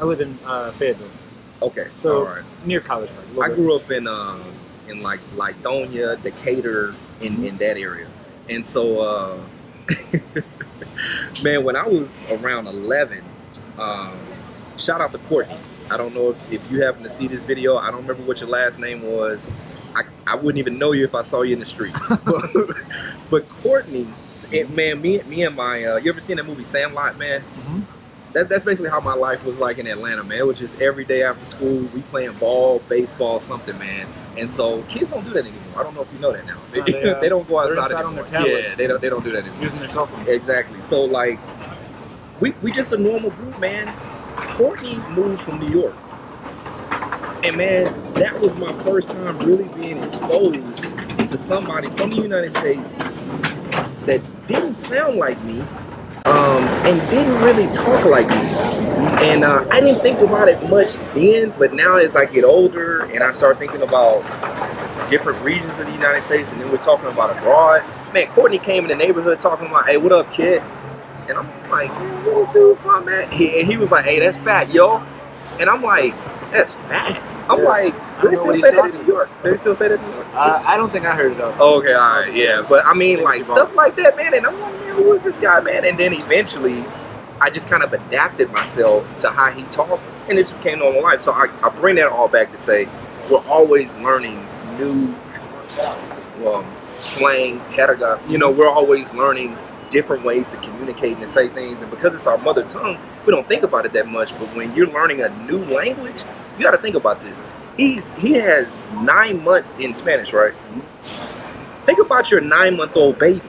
I live in Fayetteville. Okay, so all right. Near College Park. I grew up in like Lithonia, Decatur, in that area, and so man, when I was around 11, shout out to Courtney. I don't know if you happen to see this video. I don't remember what your last name was. I wouldn't even know you if I saw you in the street. But Courtney, man, me and my, you ever seen that movie Sandlot, man? Mm-hmm. That's basically how my life was like in Atlanta, man. It was just every day after school, we playing ball, baseball, something, man. And so kids don't do that anymore. I don't know if you know that now. They don't go outside anymore. On their tablets, yeah, they don't do that anymore. Using their cell phones. Exactly. So like, we just a normal group, man. Courtney moved from New York. And man, that was my first time really being exposed to somebody from the United States that didn't sound like me, and didn't really talk like me. And I didn't think about it much then, but now as I get older and I start thinking about different regions of the United States, and then we're talking about abroad, man, Courtney came in the neighborhood talking about, hey, what up, kid? And I'm like, hey, where the dude from, man? And he was like, hey, that's fat, yo. And I'm like, that's fat? I'm like, do they still say that in New York? Do they still say that in New York? I don't think I heard it though. Oh, okay, all right, yeah. But I mean, like, stuff like that, man. And I'm like, man, who is this guy, man? And then eventually, I just kind of adapted myself to how he talked, and it just became normal life. So I bring that all back to say, we're always learning new slang, pedagogy. You know, we're always learning different ways to communicate and to say things. And because it's our mother tongue, we don't think about it that much. But when you're learning a new language, you got to think about this. He has 9 months in Spanish, right? Think about your 9-month-old baby.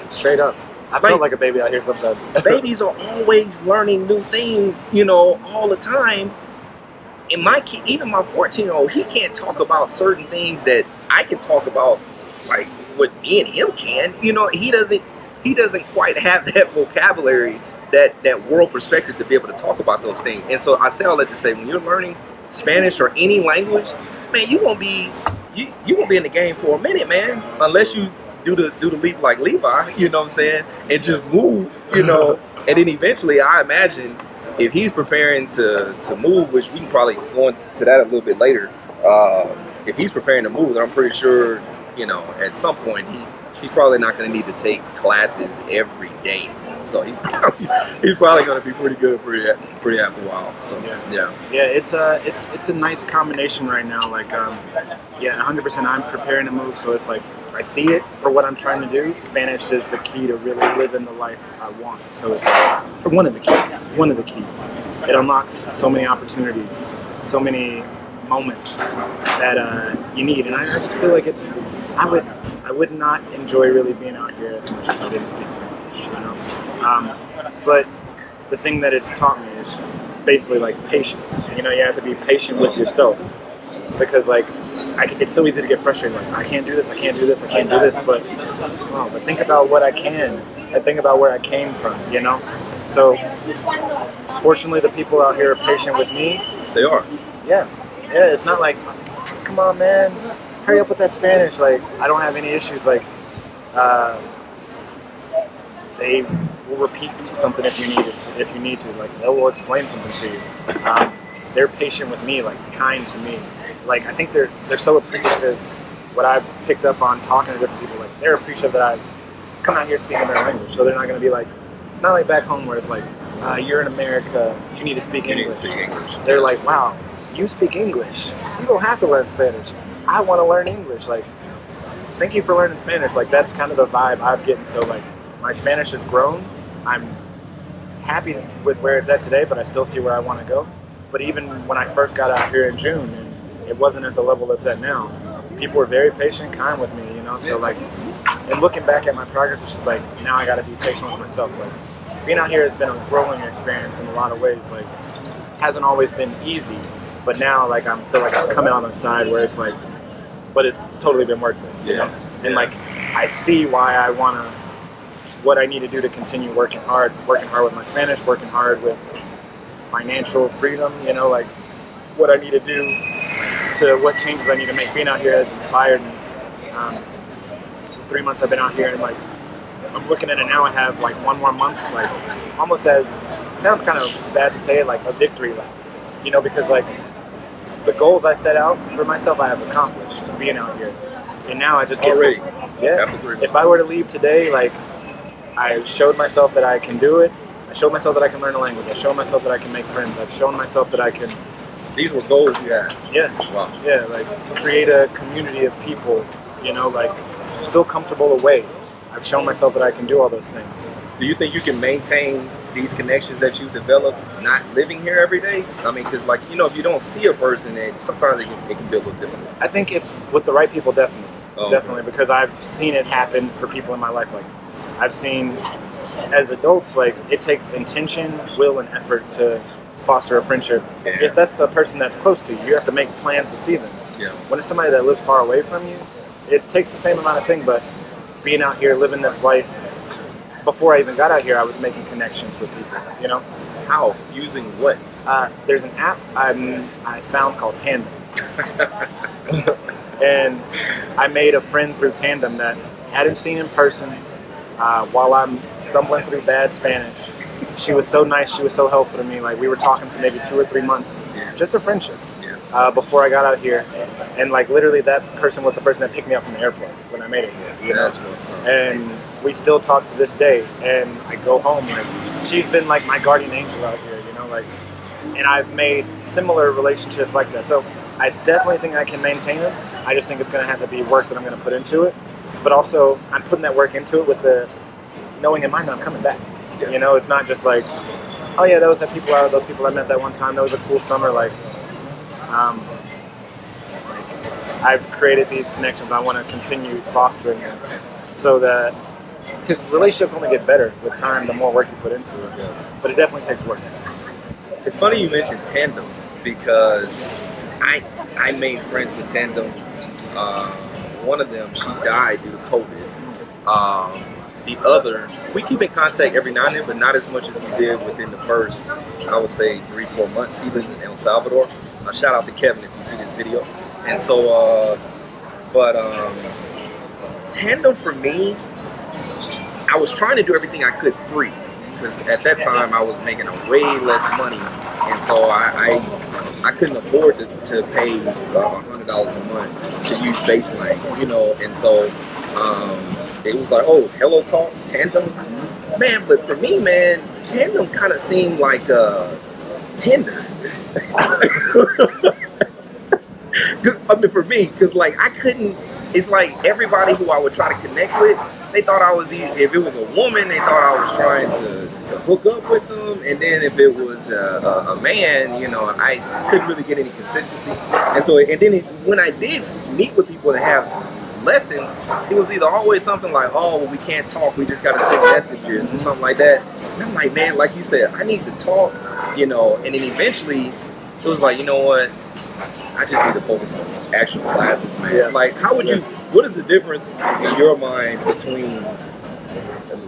Straight up. I feel like a baby out here sometimes. Babies are always learning new things, you know, all the time. And my kid, even my 14-year-old, he can't talk about certain things that I can talk about, like what me and him can. You know, he doesn't quite have that vocabulary, that world perspective to be able to talk about those things. And so I say all that to say, when you're learning Spanish or any language, man, you're gonna be in the game for a minute, man. Unless you do the leap like Levi, you know what I'm saying, and just move, you know. And then eventually, I imagine if he's preparing to move, which we can probably go into that a little bit later. If he's preparing to move, then I'm pretty sure, you know, at some point he's probably not going to need to take classes every day. So he's probably going to be pretty good pretty after a while. So yeah. It's a nice combination right now. Like 100%. I'm preparing to move, so it's like I see it for what I'm trying to do. Spanish is the key to really living the life I want. So it's like one of the keys. it unlocks so many opportunities, so many moments that you need. And I just feel like I would not enjoy really being out here as much if I didn't speak Spanish, you know. But the thing that it's taught me is basically like patience. You know, you have to be patient with yourself because like it's so easy to get frustrated. Like I can't do this, I can't do this, I can't do this. But think about what I can. And think about where I came from. You know. So fortunately, the people out here are patient with me. They are. Yeah. It's not like, come on, man, hurry up with that Spanish. Like I don't have any issues. Like they will repeat something if you need to. Like they will explain something to you. They're patient with me, like kind to me. Like I think they're so appreciative. What I've picked up on talking to different people, like they're appreciative that I come out here speaking their language. So they're not going to be like, it's not like back home where it's like, you're in America, you need to speak English. They're like, wow, you speak English. You don't have to learn Spanish. I want to learn English. Like, thank you for learning Spanish. Like that's kind of the vibe I'm getting. So like my Spanish has grown. I'm happy with where it's at today, but I still see where I want to go. But even when I first got out here in June, and it wasn't at the level it's at now, people were very patient, kind with me, you know. So like, and looking back at my progress, it's just like now I got to be patient with myself. Like being out here has been a growing experience in a lot of ways. Like hasn't always been easy, but now like I feel like I'm coming on the side where it's like, but it's totally been worth it, you know. And like I see why I wanna, what I need to do to continue working hard with my Spanish, working hard with financial freedom, you know, like what I need to do to what changes I need to make. Being out here has inspired me. 3 months I've been out here, and like I'm looking at it now, I have like one more month, like almost as, it sounds kind of bad to say it, like a victory lap, you know, because like the goals I set out for myself I have accomplished being out here, and now I just get already. If I were to leave today, like I showed myself that I can do it. I showed myself that I can learn a language. I showed myself that I can make friends. I've shown myself that I can. These were goals you had. Yeah. Wow. Yeah, like create a community of people, you know, like feel comfortable away. I've shown myself that I can do all those things. Do you think you can maintain these connections that you develop not living here every day? I mean, because like, you know, if you don't see a person, sometimes it can be a little difficult. I think if with the right people, definitely. Oh, definitely, okay. Because I've seen it happen for people in my life. Like I've seen as adults, like it takes intention, will, and effort to foster a friendship. Yeah. If that's a person that's close to you, you have to make plans to see them. Yeah. When it's somebody that lives far away from you, it takes the same amount of thing, but being out here, living this life, before I even got out here, I was making connections with people, you know? How? Using what? There's an app I found called Tandem. And I made a friend through Tandem that hadn't seen in person while I'm stumbling through bad Spanish. She was so nice, she was so helpful to me. Like we were talking for maybe 2 or 3 months, just a friendship. Before I got out here, and like literally that person was the person that picked me up from the airport when I made it here, you know? And we still talk to this day, and I go home, like she's been like my guardian angel out here, you know, like, and I've made similar relationships like that. So I definitely think I can maintain them. I just think it's going to have to be work that I'm going to put into it, but also I'm putting that work into it with the knowing in mind that I'm coming back. You know, it's not just like, oh yeah, those people I met that one time, that was a cool summer, like I've created these connections. I want to continue fostering them so that, because relationships only get better with time, the more work you put into it. But it definitely takes work. It's funny you mentioned Tandem because I made friends with Tandem. One of them, she died due to COVID. The other, we keep in contact every now and then, but not as much as we did within the first, I would say, 3-4 months. He lives in El Salvador. Shout out to Kevin if you see this video. And so, Tandem for me, I was trying to do everything I could free because at that time I was making way less money, and so I couldn't afford to pay $100 a month to use Baseline, you know. And so it was like, oh, Hello Talk, Tandem, man. But for me, man, Tandem kind of seemed like Tinder. I mean, for me, because like I couldn't it's like everybody who I would try to connect with, they thought I was, if it was a woman, they thought I was trying to hook up with them. And then if it was a man, you know, I couldn't really get any consistency. And so, and then when I did meet with people that have lessons, it was either always something like, oh, well, we can't talk, we just got to send messages or something like that. And I'm like, man, like you said, I need to talk, you know. And then eventually it was like, you know what, I just need to focus on actual classes, man. Yeah. Like, how would you, what is the difference in your mind between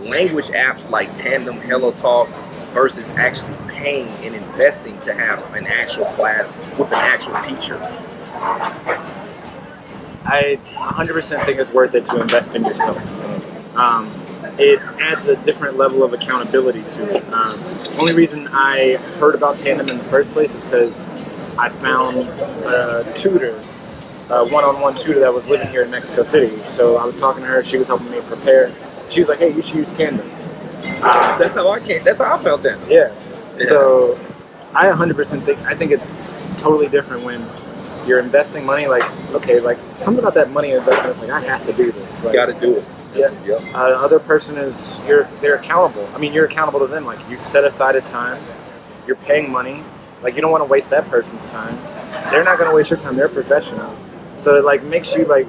language apps like Tandem, Hello Talk versus actually paying and investing to have an actual class with an actual teacher? I 100% think it's worth it to invest in yourself. It adds a different level of accountability to it. Only reason I heard about Tandem in the first place is because I found a tutor, a one-on-one tutor that was living here in Mexico City. So I was talking to her, she was helping me prepare. She was like, hey, you should use Tandem. That's how I felt Tandem. Yeah. So I 100% think it's totally different when you're investing money, like, okay, like something about that money investment is like, I have to do this. Like, you got to do it. Yeah. Yep. Other person is, they're accountable. I mean, you're accountable to them. Like, you set aside a time, you're paying money. Like, you don't want to waste that person's time. They're not going to waste your time. They're a professional. So it like makes you like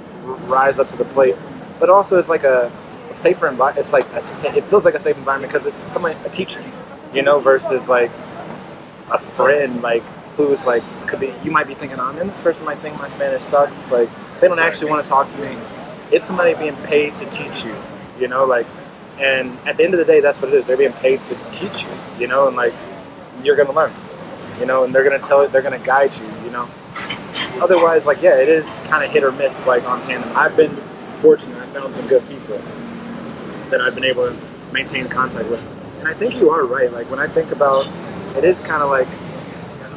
rise up to the plate. But also it's like a safer environment. It's like it feels like a safe environment because it's a teacher, you know, versus like a friend, like who's like could be. You might be thinking, oh man, this person might think my Spanish sucks. Like they don't actually want to talk to me. It's somebody being paid to teach you, you know, like. And at the end of the day, that's what it is. They're being paid to teach you, you know, and like you're gonna learn, you know, and they're gonna guide you, you know. Otherwise, like, yeah, it is kind of hit or miss, like, on Tandem. I've been fortunate. I found some good people that I've been able to maintain contact with. And I think you are right. Like, when I think about it, is kind of like,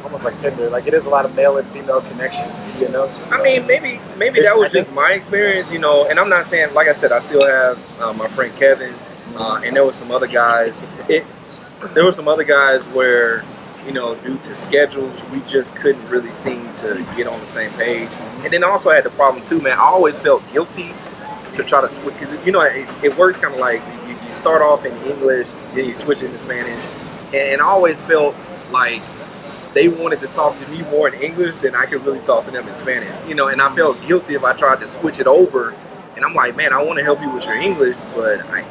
almost like Tinder. Like, it is a lot of male and female connections, you know? I mean, maybe that was just my experience, you know, and I'm not saying, like I said, I still have my friend Kevin, and there were some other guys. There were some other guys where, you know, due to schedules, we just couldn't really seem to get on the same page. And then also I had the problem too, man. I always felt guilty to try to switch, because, you know, it works kind of like you start off in English, then you switch into Spanish. And I always felt like they wanted to talk to me more in English than I could really talk to them in Spanish. You know, and I felt guilty if I tried to switch it over. And I'm like, man, I want to help you with your English, but I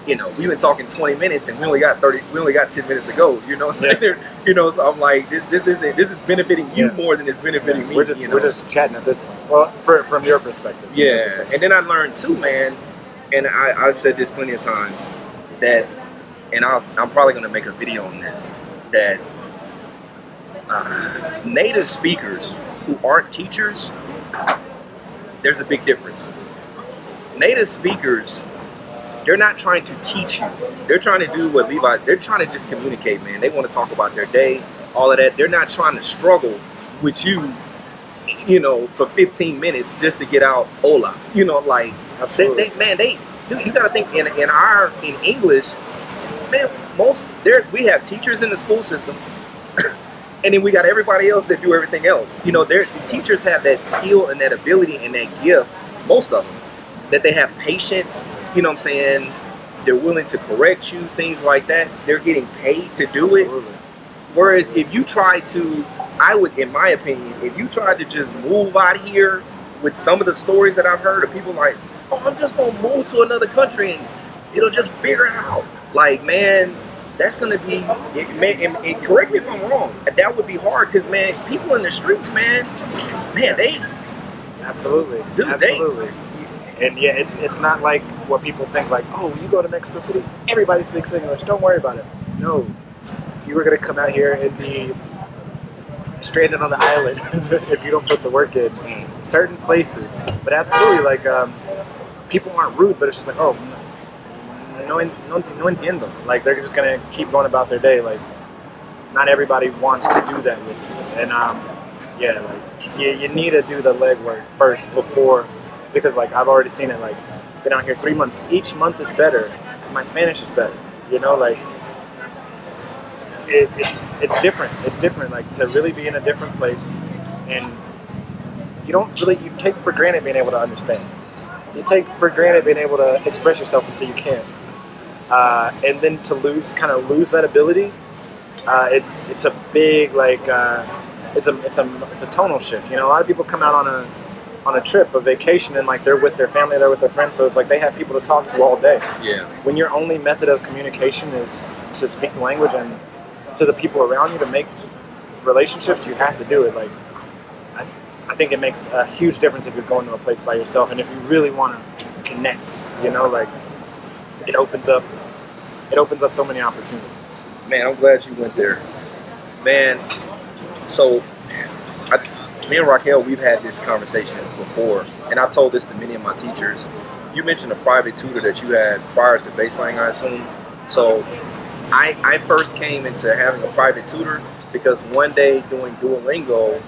you know, we've been talking 20 minutes and we only got 10 minutes to go, you know. So, yeah. You know, so I'm like, this is benefiting you more than it's benefiting me. We're just chatting at this point. Well, from your perspective. Yeah, and then I learned too, man, and I said this plenty of times, that, and I'm probably gonna make a video on this, that native speakers who aren't teachers, there's a big difference. Native speakers, they're not trying to teach you. They're trying to do what Levi, they're trying to just communicate, man. They want to talk about their day, all of that. They're not trying to struggle with you, you know, for 15 minutes just to get out hola. You know, like, you got to think in English, man, we have teachers in the school system, and then we got everybody else that do everything else. You know, the teachers have that skill and that ability and that gift, most of them, that they have patience. You know what I'm saying? They're willing to correct you, things like that. They're getting paid to do it. Absolutely. Whereas if you try to, in my opinion, if you try to just move out here with some of the stories that I've heard of people like, oh, I'm just going to move to another country and it'll just figure it out. Like, man, that's going to be, and correct me if I'm wrong, that would be hard because, man, people in the streets, man, they. Absolutely. Dude, absolutely. And yeah, it's not like what people think, like, oh, you go to Mexico City, everybody speaks English, don't worry about it. No, you were going to come out here and be stranded on the island if you don't put the work in. Certain places. But absolutely, like, people aren't rude, but it's just like, oh, no entiendo. Like, they're just going to keep going about their day. Like, not everybody wants to do that with you. And, yeah, like, you need to do the legwork first before. Because, like, I've already seen it, like, been out here 3 months. Each month is better because my Spanish is better. You know, like, it's different. It's different, like, to really be in a different place and you take for granted being able to understand. You take for granted being able to express yourself until you can. And then to lose that ability, it's a big it's a tonal shift. You know, a lot of people come out on a trip, a vacation, and like they're with their family, they're with their friends, so it's like they have people to talk to all day. Yeah. When your only method of communication is to speak the language and to the people around you to make relationships, you have to do it. Like I think it makes a huge difference if you're going to a place by yourself, and if you really want to connect, you know, like it opens up so many opportunities. Man, I'm glad you went there. Man, so me and Raquel, we've had this conversation before, and I've told this to many of my teachers. You mentioned a private tutor that you had prior to baseline, I assume. So I first came into having a private tutor because one day doing Duolingo,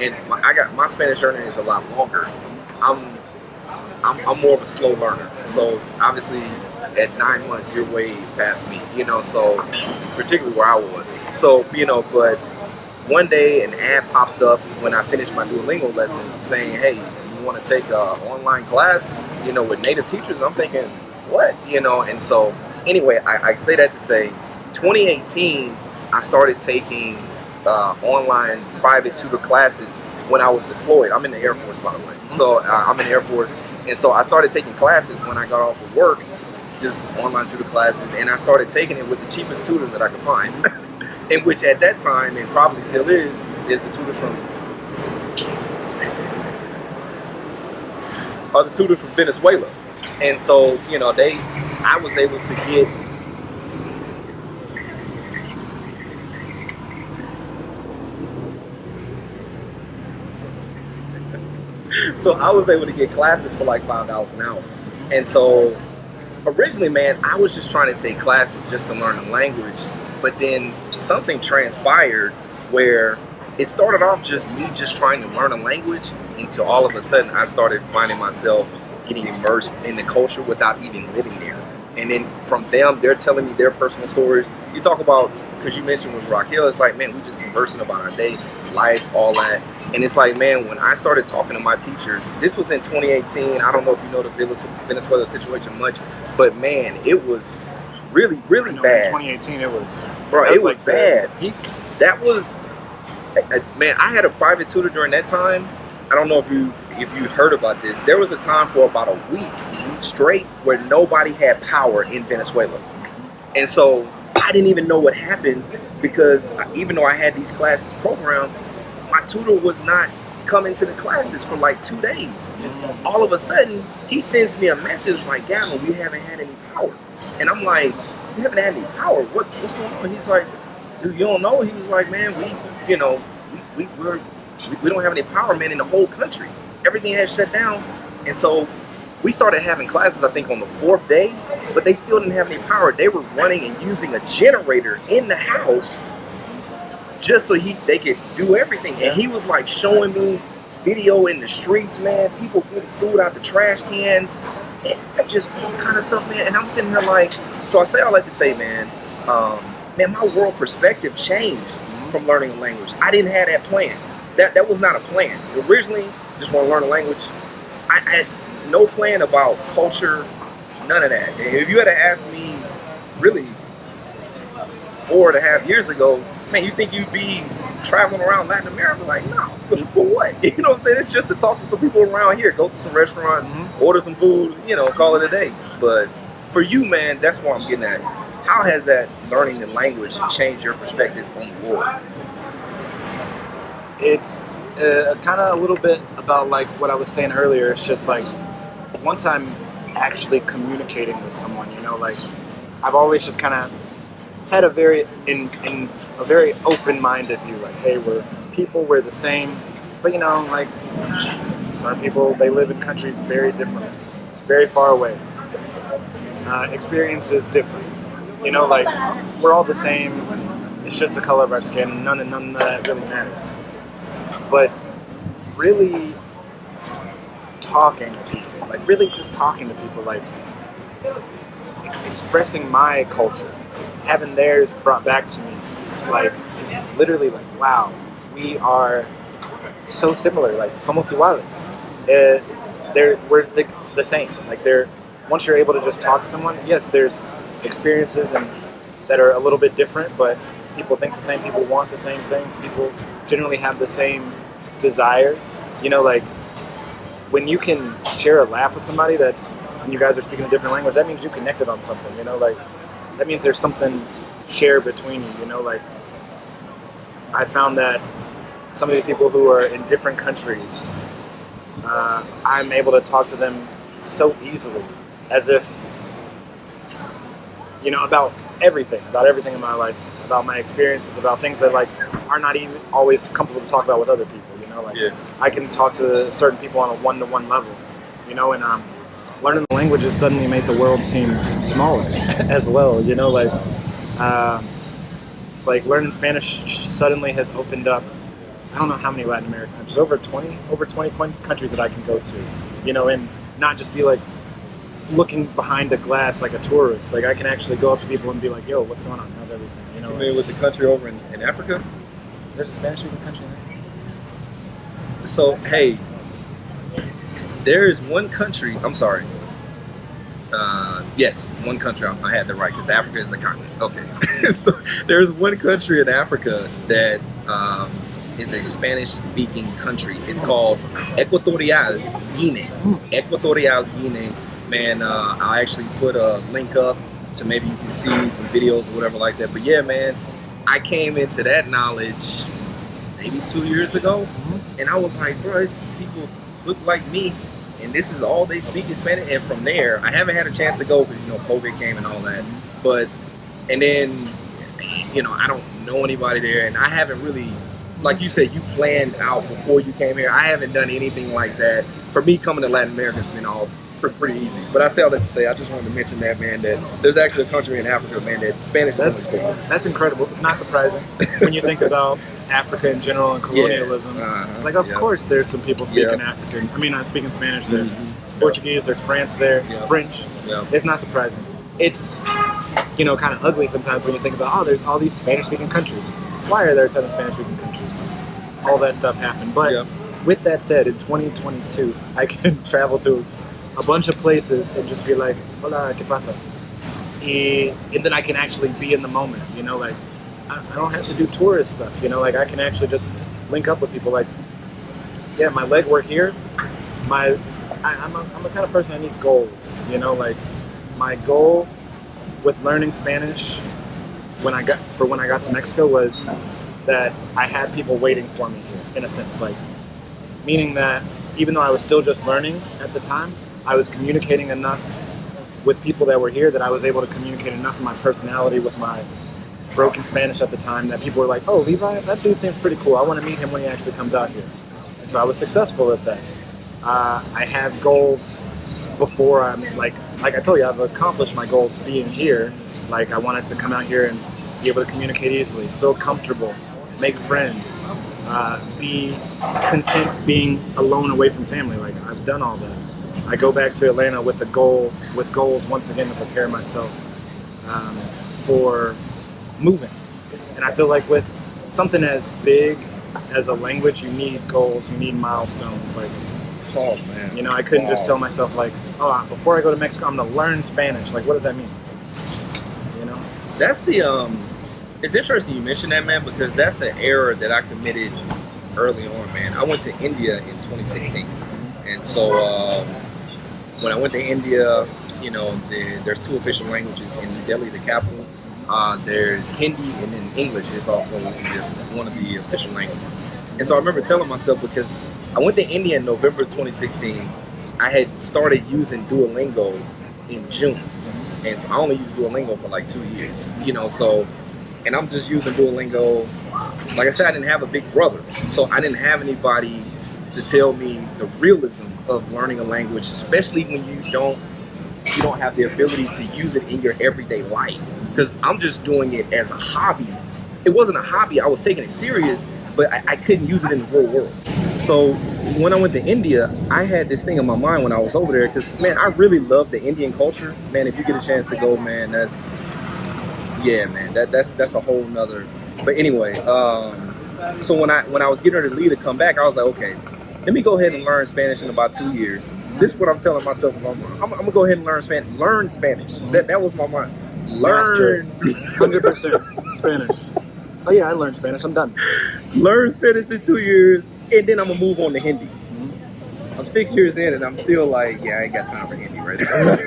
and my Spanish learning is a lot longer. I'm more of a slow learner, so obviously at 9 months you're way past me, you know. So particularly where I was, so you know, but one day an ad popped up when I finished my Duolingo lesson saying, "Hey, you want to take an online class, you know, with native teachers?" I'm thinking, what, you know, and so anyway, I say that to say, 2018. I started taking online private tutor classes when I was deployed. I'm in the Air Force, by the way. So I'm in the Air Force. And so I started taking classes when I got off of work, just online tutor classes. And I started taking it with the cheapest tutors that I could find. In which at that time, and probably still is the tutors from Venezuela. And so, you know, I was able to get So I was able to get classes for like $5 an hour. And so originally, man, I was just trying to take classes just to learn the language. But then something transpired where it started off just me just trying to learn a language until all of a sudden I started finding myself getting immersed in the culture without even living there. And then from them, they're telling me their personal stories. You talk about, because you mentioned with Raquel, it's like, man, we just conversing about our day, life, all that. And it's like, man, when I started talking to my teachers, this was in 2018. I don't know if you know the Venezuela situation much, but man, it was really, really bad. In 2018, it was like bad. That was, man, I had a private tutor during that time. I don't know if you heard about this. There was a time for about a week straight where nobody had power in Venezuela. And so I didn't even know what happened because even though I had these classes programmed, my tutor was not coming to the classes for like 2 days. All of a sudden, he sends me a message like, "Gavin, we haven't had any power." And I'm like, "You haven't had any power? What's going on?" He's like, "Dude, you don't know?" He was like, "Man, we don't have any power, man, in the whole country. Everything has shut down." And so we started having classes, I think, on the 4th day, but they still didn't have any power. They were running and using a generator in the house just so they could do everything. And he was like showing me video in the streets, man, people getting food out the trash cans, and just all kind of stuff, man. And I'm sitting here like, so I say all that to say, man, my world perspective changed from learning a language. I didn't have that plan. That was not a plan. Originally, just want to learn a language. I had no plan about culture, none of that. If you had asked me really 4.5 years ago, man, you think you'd be traveling around Latin America? Like, no, for what? You know what I'm saying? It's just to talk to some people around here, go to some restaurants, order some food, you know, call it a day. But for you, man, that's what I'm getting at. How has that learning the language changed your perspective on the world? It's kind of a little bit about like what I was saying earlier. It's just like once I'm actually communicating with someone, you know, like I've always just kind of had a very open-minded view. Like, hey, we're people, we're the same. But you know, like some people, they live in countries very different, very far away. Experience is different. You know, like we're all the same. It's just the color of our skin. None of that really matters. But really talking to people, like really just talking to people, like expressing my culture, having theirs brought back to me, like literally like, wow, we are so similar, like somos iguales. We're the same. Like once you're able to just talk to someone, yes, there's experiences and that are a little bit different, but people think the same, people want the same things, people generally have the same desires. You know, like when you can share a laugh with somebody when you guys are speaking a different language, that means you connected on something, you know, like that means there's something shared between you, you know, like I found that some of these people who are in different countries, I'm able to talk to them so easily, as if, you know, about everything in my life, about my experiences, about things that like are not even always comfortable to talk about with other people. You know, like I can talk to certain people on a one-to-one level. You know, and learning the languages suddenly made the world seem smaller as well. You know, like learning Spanish suddenly has opened up. I don't know how many Latin American countries, over 20 countries that I can go to, you know, and not just be like looking behind the glass like a tourist. Like I can actually go up to people and be like, yo, what's going on? How's everything? You know, familiar with the country over in Africa? There's a Spanish-speaking country in Africa. So, hey, there is one country, I'm sorry. Yes, one country, I had that right, because Africa is a continent. Okay. So there's one country in Africa that is a Spanish-speaking country. It's called Equatorial Guinea. Equatorial Guinea. Man, I'll actually put a link up so maybe you can see some videos or whatever like that. But yeah, man, I came into that knowledge maybe 2 years ago, and I was like, bro, these people look like me, and this is all they speak in Spanish. And from there, I haven't had a chance to go because, you know, COVID came and all that. But, and then, you know, I don't know anybody there, and I haven't really, like you said, you planned out before you came here. I haven't done anything like that. For me, coming to Latin America has been all pretty easy. But I say all that to say, I just wanted to mention that, man, that there's actually a country in Africa, man, that Spanish is that's incredible. It's not surprising when you think about Africa in general and colonialism. It's like, of course, there's some people speaking African. I mean, not speaking Spanish there. There's Portuguese, there's France there, French. It's not surprising. It's, you know, kind of ugly sometimes when you think about, there's all these Spanish-speaking countries. Why are there a ton of Spanish-speaking countries? All that stuff happened. But with that said, in 2022, I can travel to a bunch of places and just be like, hola, ¿qué pasa? And then I can actually be in the moment, you know, like, I don't have to do tourist stuff, you know, like I can actually just link up with people. Like, yeah, my legwork here, I'm the kind of person I need goals, you know, like my goal with learning Spanish when I got to Mexico was that I had people waiting for me here, in a sense, like, meaning that even though I was still just learning at the time, I was communicating enough with people that were here that I was able to communicate enough of my personality with my broken Spanish at the time that people were like, oh, Levi, that dude seems pretty cool. I want to meet him when he actually comes out here. And so I was successful at that. I had goals before I'm like I told you, I've accomplished my goals being here. Like I wanted to come out here and be able to communicate easily, feel comfortable, make friends, be content being alone away from family. Like I've done all that. I go back to Atlanta with goals once again to prepare myself for moving. And I feel like with something as big as a language, you need goals, you need milestones. Like, oh man, you know, I couldn't just tell myself like, oh, before I go to Mexico, I'm gonna learn Spanish. Like, what does that mean? You know, that's the It's interesting you mentioned that, man, because that's an error that I committed early on, man. I went to India in 2016, and so when I went to India, you know, there's two official languages in New Delhi, the capital. There's Hindi, and then English is also one of the official languages. And so I remember telling myself, because I went to India in November 2016, I had started using Duolingo in June. And so I only used Duolingo for like 2 years, you know, so, and I'm just using Duolingo. Like I said, I didn't have a big brother, so I didn't have anybody to tell me the realism of learning a language, especially when you don't have the ability to use it in your everyday life. Because I'm just doing it as a hobby. It wasn't a hobby, I was taking it serious, but I couldn't use it in the real world. So when I went to India, I had this thing in my mind when I was over there, because man, I really love the Indian culture. Man, if you get a chance to go, man, that's a whole nother. But anyway, So when I was getting ready to leave to come back, I was like, okay, let me go ahead and learn Spanish in about 2 years. This is what I'm telling myself. I'm gonna go ahead and learn Spanish. Learn Spanish. That was my mind. Learn 100% Spanish. Oh yeah, I learned Spanish. I'm done. Learn Spanish in 2 years, and then I'm gonna move on to Hindi. I'm 6 years in, and I'm still like, yeah, I ain't got time for Hindi right now.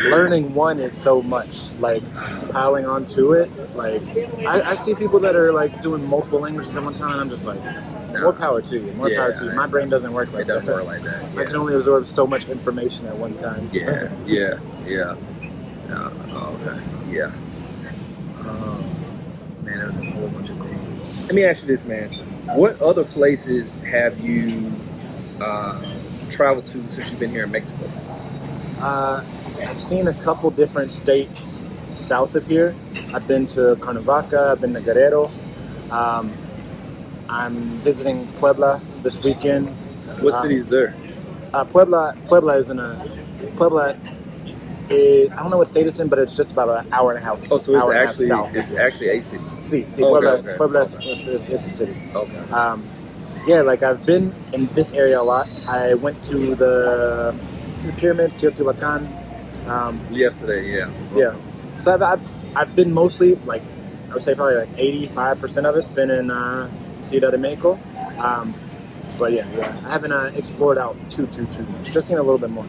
Learning one is so much, like piling onto it. Like I see people that are like doing multiple languages at one time, and I'm just like, more power to you. More power to you. My brain doesn't work like that. It doesn't work like that. Yeah. I can only absorb so much information at one time. Yeah. Okay. Yeah. Man, there's a whole bunch of things. Let me ask you this, man. What other places have you traveled to since you've been here in Mexico? I've seen a couple different states south of here. I've been to Cuernavaca, I've been to Guerrero. I'm visiting Puebla this weekend. What city is there? Puebla is in a Puebla. I don't know what state it's in, but it's just about an hour and a half. Oh, so it's actually a city. Puebla is a city. Okay. Yeah, like I've been in this area a lot. I went to the pyramids, Teotihuacan. Yesterday, yeah. Yeah. So I've been mostly, like, I would say probably like 85% of it's been in Ciudad de Mexico. But yeah, I haven't explored out too much. Just seen a little bit more.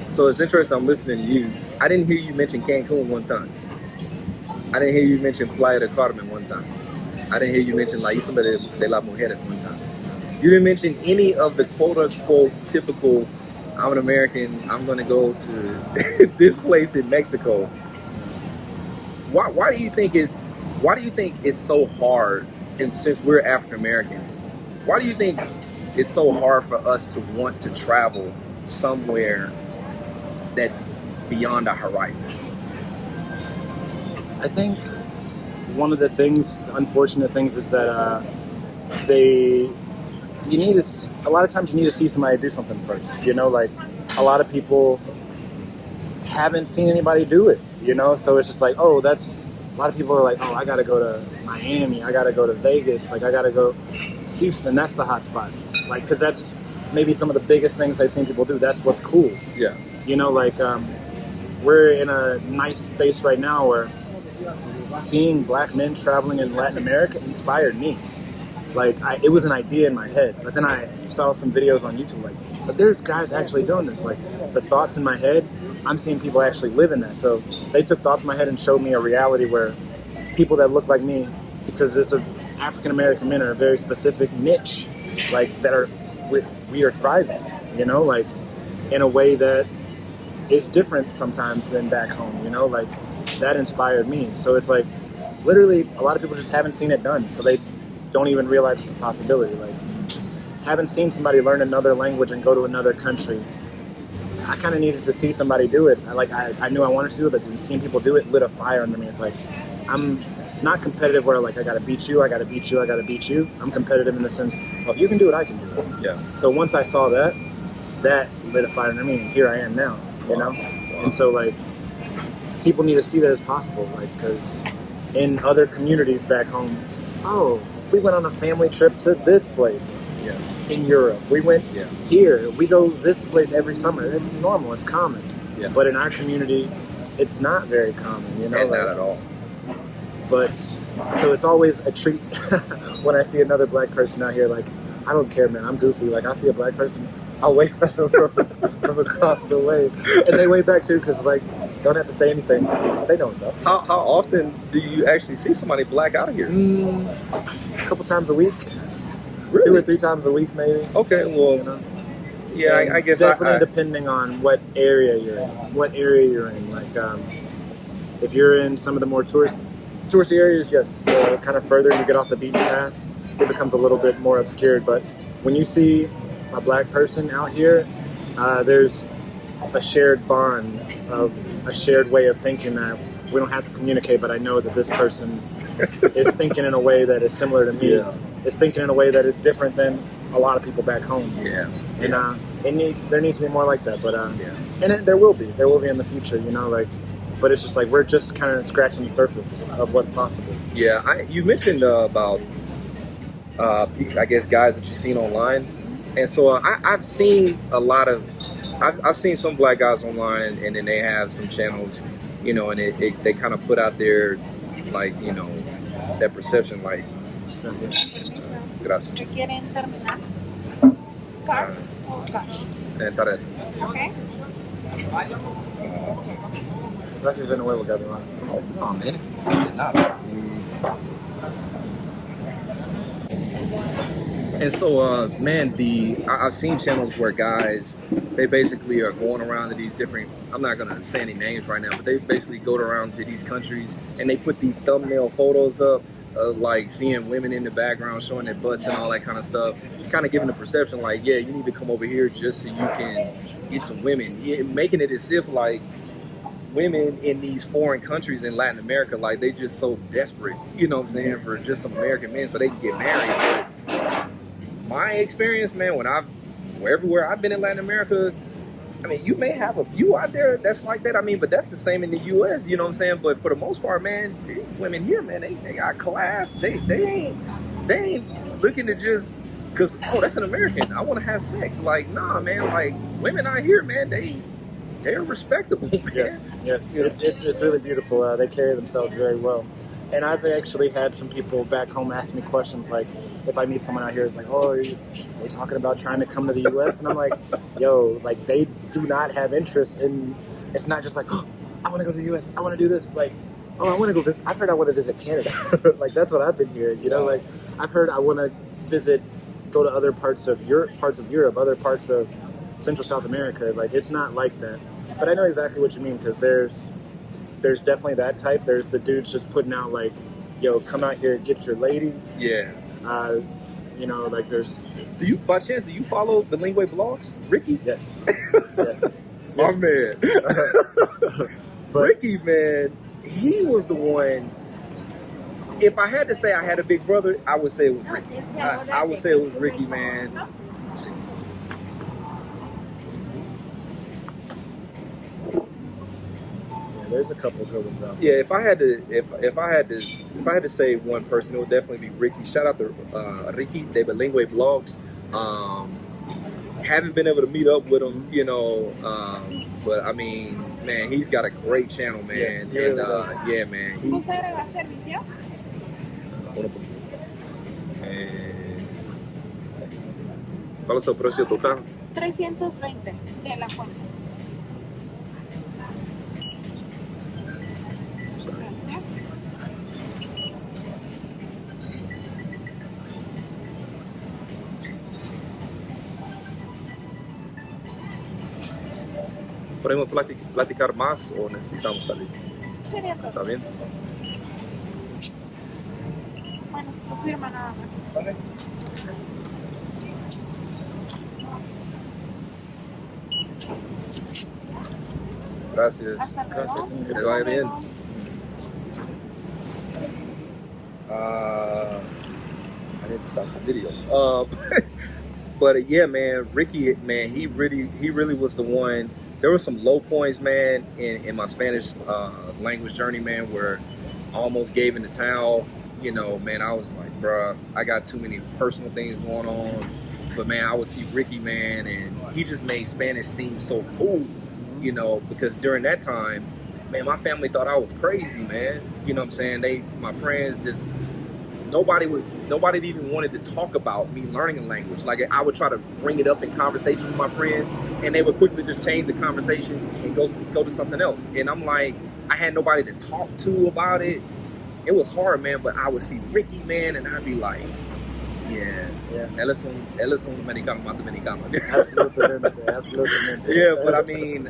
So it's interesting. I'm listening to you. I didn't hear you mention Cancun one time. I didn't hear you mention Playa del Carmen one time. I didn't hear you mention La Isla de las Mujeres one time. You didn't mention any of the quote-unquote typical, I'm an American, I'm going to go to this place in Mexico. Why do you think it's so hard, and since we're African Americans, why do you think it's so hard for us to want to travel somewhere that's beyond our horizon? I think one of the unfortunate things is that a lot of times you need to see somebody do something first. You know, like a lot of people haven't seen anybody do it, you know? So it's just like, a lot of people are like, I gotta go to Miami, I gotta go to Vegas, like I gotta go Houston, that's the hot spot. Like, cause that's maybe some of the biggest things I've seen people do. That's what's cool. Yeah. You know, like we're in a nice space right now where seeing black men traveling in Latin America inspired me. Like, it was an idea in my head, but then I saw some videos on YouTube, like, but there's guys actually doing this. Like, the thoughts in my head, I'm seeing people actually live in that. So they took thoughts in my head and showed me a reality where people that look like me, because it's African American men are a very specific niche, like we are thriving, you know, like in a way that is different sometimes than back home, you know, like that inspired me. So it's like literally a lot of people just haven't seen it done, so they don't even realize it's a possibility. Like, haven't seen somebody learn another language and go to another country. I kind of needed to see somebody do it. I knew I wanted to do it, but then seeing people do it lit a fire under me. It's like, I'm not competitive where like I gotta beat you. I'm competitive in the sense of, if you can do it, I can do it. Yeah. So once I saw that lit a fire under me, and here I am now, you know? And so like, people need to see that it's possible, like, because in other communities back home, we went on a family trip to this place. Yeah. In Europe, we went here. We go this place every summer. It's normal. It's common. Yeah. But in our community, it's not very common. You know, and not at all. But so it's always a treat when I see another black person out here. Like, I don't care, man. I'm goofy. Like, I see a black person, I'll wave at them from across the way, and they wave back too, because like, don't have to say anything. They know what's up. How often do you actually see somebody black out of here? A couple times a week. Really? 2 or 3 times a week, maybe. Okay, well, you know? Yeah, I guess definitely depending on what area you're in. Like, if you're in some of the more touristy areas, yes, the kind of further you get off the beaten path, it becomes a little bit more obscured. But when you see a black person out here, there's a shared bond of a shared way of thinking that we don't have to communicate, but I know that this person is thinking in a way that is similar to me. Yeah. Is thinking in a way that is different than a lot of people back home. Yeah. And there needs to be more like that. But and there will be in the future. You know, like, but it's just like we're just kind of scratching the surface of what's possible. Yeah. You mentioned about I guess guys that you've seen online, and so I've seen a lot of, I've seen some black guys online, and then they have some channels, you know, and they kind of put out their, like, you know, that perception, like, Gracias. gracias. ¿Qué quieren terminar? Car o car? Taret. Okay. Gracias de nuevo, Gabriel. Oh man, de nada. And so, man, I've seen channels where guys, they basically are going around to these different, I'm not gonna say any names right now, but they basically go around to these countries and they put these thumbnail photos up, like seeing women in the background showing their butts and all that kind of stuff, kind of giving the perception like, yeah, you need to come over here just so you can get some women, making it as if like women in these foreign countries in Latin America, like they just so desperate, you know what I'm saying, for just some American men so they can get married. But my experience, man, everywhere I've been in Latin America, I mean, you may have a few out there that's like that. I mean, but that's the same in the U.S., you know what I'm saying? But for the most part, man, these women here, man, they got class. They ain't looking to just, because, oh, that's an American, I want to have sex. Like, nah, man, like, women out here, man, they're respectable, man. Yes. It's really beautiful. They carry themselves very well. And I've actually had some people back home ask me questions like, if I meet someone out here, it's like, oh, are you talking about trying to come to the U.S.? And I'm like, yo, like they do not have interest in, it's not just like, oh, I want to go to the U.S., I want to do this. Like, oh, I want to go visit, I've heard I want to visit Canada. Like, that's what I've been hearing, you know? Like, I've heard I want to go to other parts of Europe, other parts of Central South America. Like, it's not like that. But I know exactly what you mean, because there's definitely that type. There's the dudes just putting out like, yo, come out here, get your ladies. Yeah. You know, like there's. By chance, do you follow the Lingue blogs, Ricky? Yes. Yes. My man. But, Ricky, man, he was the one. If I had to say I had a big brother, I would say it was Ricky. I would say it was Ricky, man. Let's see. There's a couple good ones out. Yeah, if I had to say one person, it would definitely be Ricky. Shout out to Ricky de Bilingüe Blogs. Haven't been able to meet up with him, you know, but I mean, man, he's got a great channel, man. Yeah, and yeah, man. ¿Gusta agregar servicio? ¿Cuál es el precio total? 320 de la cuenta. Gracias. ¿Podemos platicar más o necesitamos salir? Sería todo. ¿Está bien? Bueno, su firma nada más. Gracias. Hasta luego. Gracias, señor. Que te vaya bien. I didn't stop the video. But yeah, man, Ricky, man, he really was the one. There were some low points, man, in my Spanish language journey, man, where I almost gave in the towel. You know, man, I was like, bruh, I got too many personal things going on. But man, I would see Ricky, man, and he just made Spanish seem so cool, you know, because during that time, man, my family thought I was crazy, man. You know what I'm saying? My friends just, nobody even wanted to talk about me learning a language. Like, I would try to bring it up in conversation with my friends, and they would quickly just change the conversation and go to something else. And I'm like, I had nobody to talk to about it. It was hard, man, but I would see Ricky, man, and I'd be like, yeah. Él es un dominicano, más dominicano. Absolutely. Yeah, but I mean,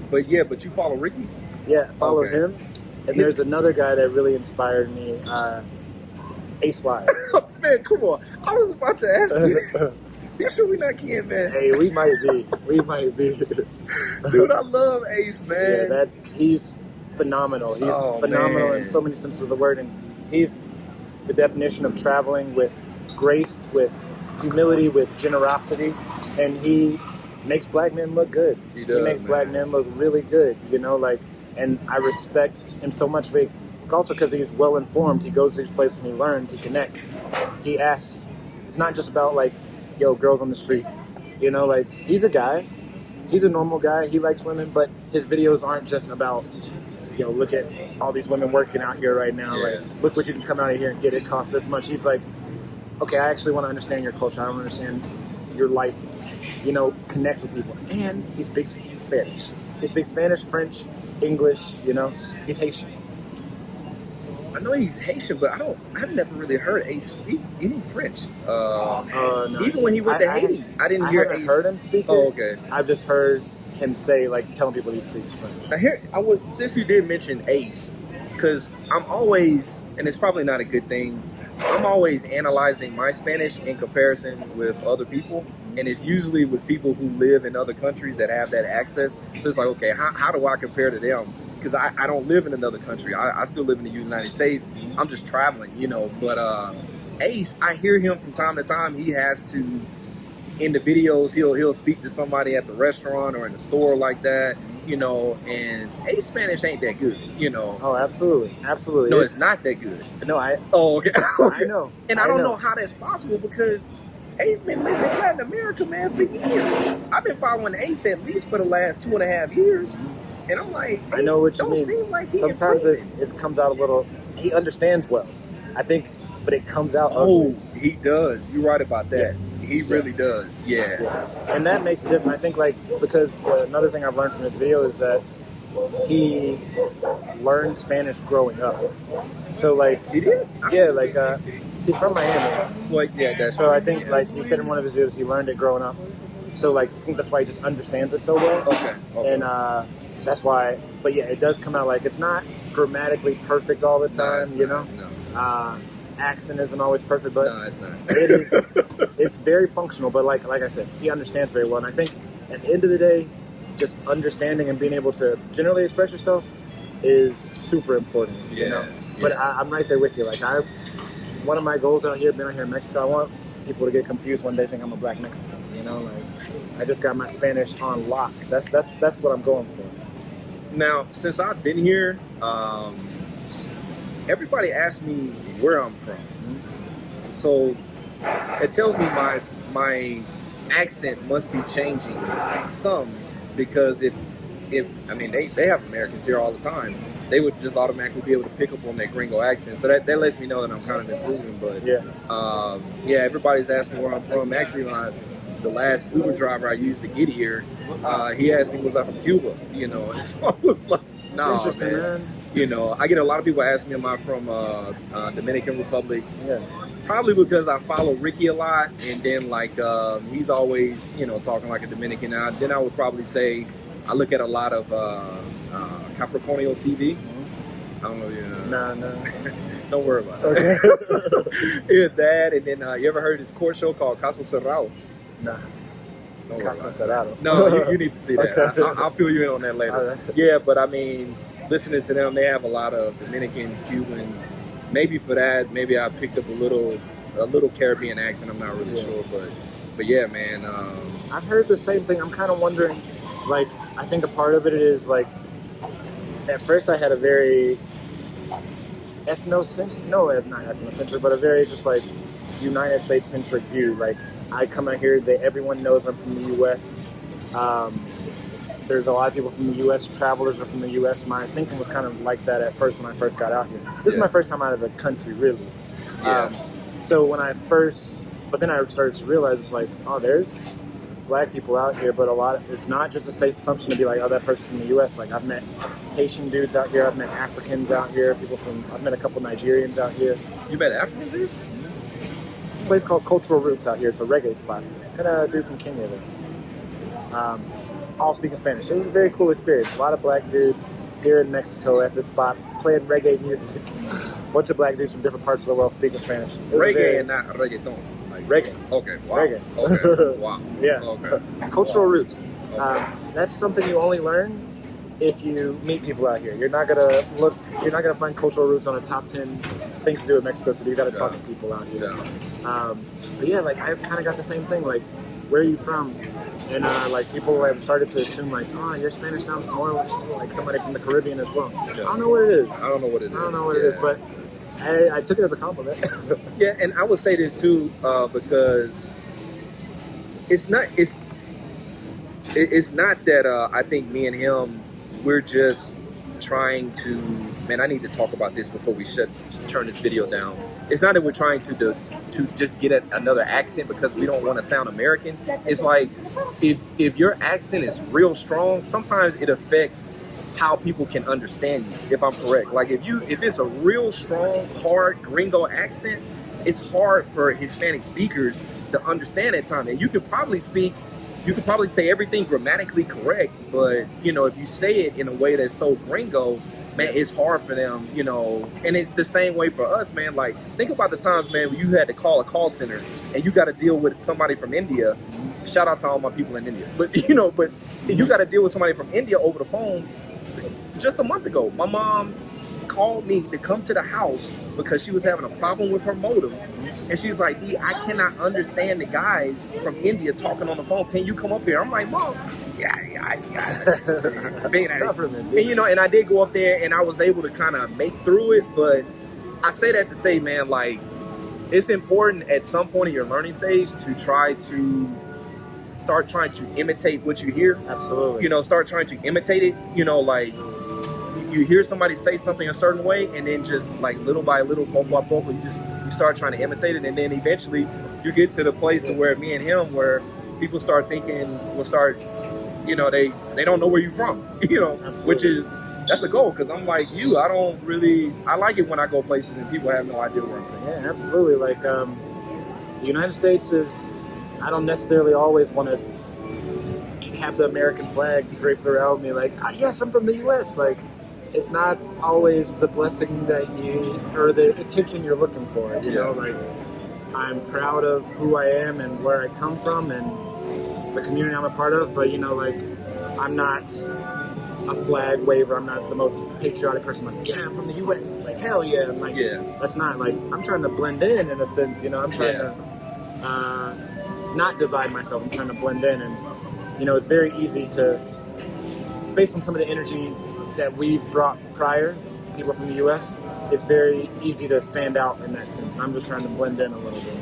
but you follow Ricky? Yeah, follow Okay. him. And there's another guy that really inspired me, Ace Live. Man, come on. I was about to ask you. You sure we not kidding, man? Hey, we might be. Dude, I love Ace, man. Yeah, he's phenomenal. He's phenomenal man. in so many senses of the word, and he's the definition of traveling with grace, with humility, with generosity, and he makes black men look good. He does, makes man. black men look really good, you know, like, and I respect him so much. also because he's well informed. He goes to these places and he learns. He connects. He asks. It's not just about like, yo, girls on the street. You know, like he's a guy. He's a normal guy. He likes women, but his videos aren't just about, yo, look at all these women working out here right now. Yeah. Like, look what you can come out of here and get. It costs this much. He's like, okay, I actually want to understand your culture. I want to understand your life. You know, connect with people. And he speaks Spanish. He speaks Spanish, French, English. You know, he's Haitian. I know he's Haitian, but I've never really heard Ace speak any French. No, even when he went to Haiti, I didn't I hear haven't Ace. heard him speak it. Oh, okay. I've just heard him say, like, telling people he speaks French. Now here, since you did mention Ace, because I'm always, and it's probably not a good thing, I'm always analyzing my Spanish in comparison with other people, and it's usually with people who live in other countries that have that access. So it's like, okay, how do I compare to them? Because I don't live in another country. I still live in the United States. I'm just traveling, you know. But Ace, I hear him from time to time. He has to, in the videos, he'll speak to somebody at the restaurant or in the store like that, you know. And Ace Spanish ain't that good, you know. Oh, absolutely, absolutely. No, it's not that good. No, Oh, okay. I know. And I don't know how that's possible because Ace been living in Latin America, man, for years. I've been following Ace at least for the last 2.5 years. And I'm like, I know what you don't mean. seem like he Sometimes improving. it comes out a little. He understands well, I think, but it comes out. Oh, ugly. he does. You're right about that. He really does. Yeah. And that makes it different. I think, like, because another thing I've learned from this video is that he learned Spanish growing up. So, like, He did? yeah, like, he's from Miami. Well, yeah, that's So true. I think, Yeah. like, he said in one of his videos, he learned it growing up. So, like, I think that's why he just understands it so well. Okay. And that's why, but yeah, it does come out like it's not grammatically perfect all the No, time, it's you not. know? No. Accent isn't always perfect, but No, it's not. it is, it's very functional, but like I said, he understands very well. And I think at the end of the day, just understanding and being able to generally express yourself is super important, you know? But I'm right there with you. Like, one of my goals out here, being out here in Mexico, I want people to get confused one day, think I'm a black Mexican, you know? Like, I just got my Spanish on lock. That's what I'm going for. Now, since I've been here, everybody asks me where I'm from. So it tells me my accent must be changing some, because if I mean they have Americans here all the time, they would just automatically be able to pick up on that gringo accent. So that lets me know that I'm kind of improving. But yeah, everybody's asking me where I'm from. Actually, the last Uber driver I used to get here, he asked me, was I from Cuba? You know, and so I was like, no, interesting, man. You know, I get a lot of people ask me, am I from Dominican Republic? Yeah. Probably because I follow Ricky a lot, and then like he's always, you know, talking like a Dominican. Now, then I would probably say I look at a lot of Capricornio TV. I don't know. No. Don't worry about it. Okay. Yeah, that, and then you ever heard this court show called Caso Cerrado? Nah. Don't worry Casa about Cerrado. it. No, you need to see that. Okay. I'll fill you in on that later. All right. Yeah, but I mean, listening to them, they have a lot of Dominicans, Cubans. Maybe for that, maybe I picked up a little Caribbean accent. I'm not really sure, but yeah, man. I've heard the same thing. I'm kind of wondering, like, I think a part of it is like, at first I had a very not ethnocentric, but a very just like United States centric view. Like, I come out here, everyone knows I'm from the U.S. There's a lot of people from the U.S. Travelers are from the U.S. My thinking was kind of like that at first when I first got out here. This is my first time out of the country, really. Yeah. So but then I started to realize it's like, oh, there's black people out here, but it's not just a safe assumption to be like, oh, that person's from the U.S. Like, I've met Haitian dudes out here, I've met Africans out here, I've met a couple Nigerians out here. You met Africans here? It's a place called Cultural Roots out here. It's a reggae spot. And a dude from Kenya there. All speaking Spanish. It was a very cool experience. A lot of black dudes here in Mexico at this spot playing reggae music. A bunch of black dudes from different parts of the world speaking Spanish. Reggae and not reggaeton. Like, reggae. Okay. Wow. Reggae. Okay. Wow. Yeah. Okay. Cultural roots. Okay. That's something you only learn if you meet people out here. You're not gonna find cultural roots on a top 10 things to do in Mexico City. You gotta talk to people out here. Yeah. But yeah, like, I've kind of got the same thing. Like, where are you from? And like people have started to assume like, oh, your Spanish sounds more like somebody from the Caribbean as well. Yeah. I don't know what it is. I don't know what it is. I don't know what it is, but I took it as a compliment. Yeah, and I would say this too, because it's not that I think me and him, we're just trying to, man, I need to talk about this before we turn this video down. It's not that we're trying to just get another accent because we don't want to sound American. It's like if your accent is real strong, sometimes it affects how people can understand you, if I'm correct. Like if it's a real strong, hard gringo accent, it's hard for Hispanic speakers to understand at times. And you could probably say everything grammatically correct, but you know, if you say it in a way that's so gringo, man, it's hard for them, you know. And it's the same way for us, man. Like, think about the times, man, when you had to call a call center and you got to deal with somebody from India. Shout out to all my people in India. But you know, but you got to deal with somebody from India over the phone. Just a month ago, my mom called me to come to the house because she was having a problem with her modem. And she's like, D, I cannot understand the guys from India talking on the phone. Can you come up here? I'm like, Mom, yeah, I got it. And, you know, and I did go up there and I was able to kind of make through it. But I say that to say, man, like, it's important at some point in your learning stage to start trying to imitate what you hear. Absolutely. You know, start trying to imitate it. You know, like, you hear somebody say something a certain way, and then just like little by little, poco a poco, you start trying to imitate it, and then eventually you get to the place to where me and him, where people start thinking, you know, they don't know where you're from, you know. Absolutely. That's a goal, because I'm like you, I like it when I go places and people have no idea where I'm from. Yeah, absolutely. Like the United States I don't necessarily always want to have the American flag draped around me, like, yes, I'm from the U.S. Like, it's not always the blessing or the attention you're looking for. You know, like, I'm proud of who I am and where I come from and the community I'm a part of, but, you know, like, I'm not a flag waver. I'm not the most patriotic person, like, yeah, I'm from the U.S. Like, hell yeah. I'm like, that's not, like, I'm trying to blend in a sense, you know. I'm trying to not divide myself. I'm trying to blend in, and, you know, it's very easy to, based on some of the energy that we've brought prior, people from the U.S., it's very easy to stand out in that sense. I'm just trying to blend in a little bit.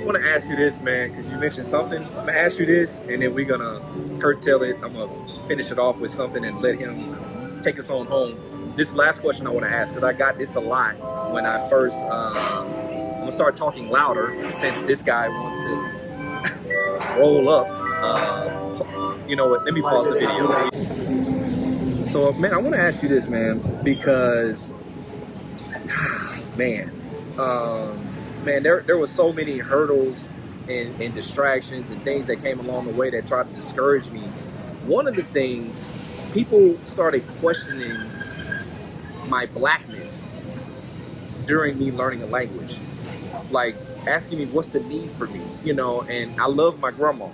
I want to ask you this, man, because you mentioned something. I'm going to ask you this, and then we're going to curtail it. I'm going to finish it off with something and let him take us on home. This last question I want to ask, because I got this a lot when I first, I'm going to start talking louder since this guy wants to roll up. You know what, let me pause the video. So, man, I want to ask you this, man, because, man, there were so many hurdles and distractions and things that came along the way that tried to discourage me. One of the things, people started questioning my blackness during me learning a language, like asking me what's the need for me, you know. And I love my grandma.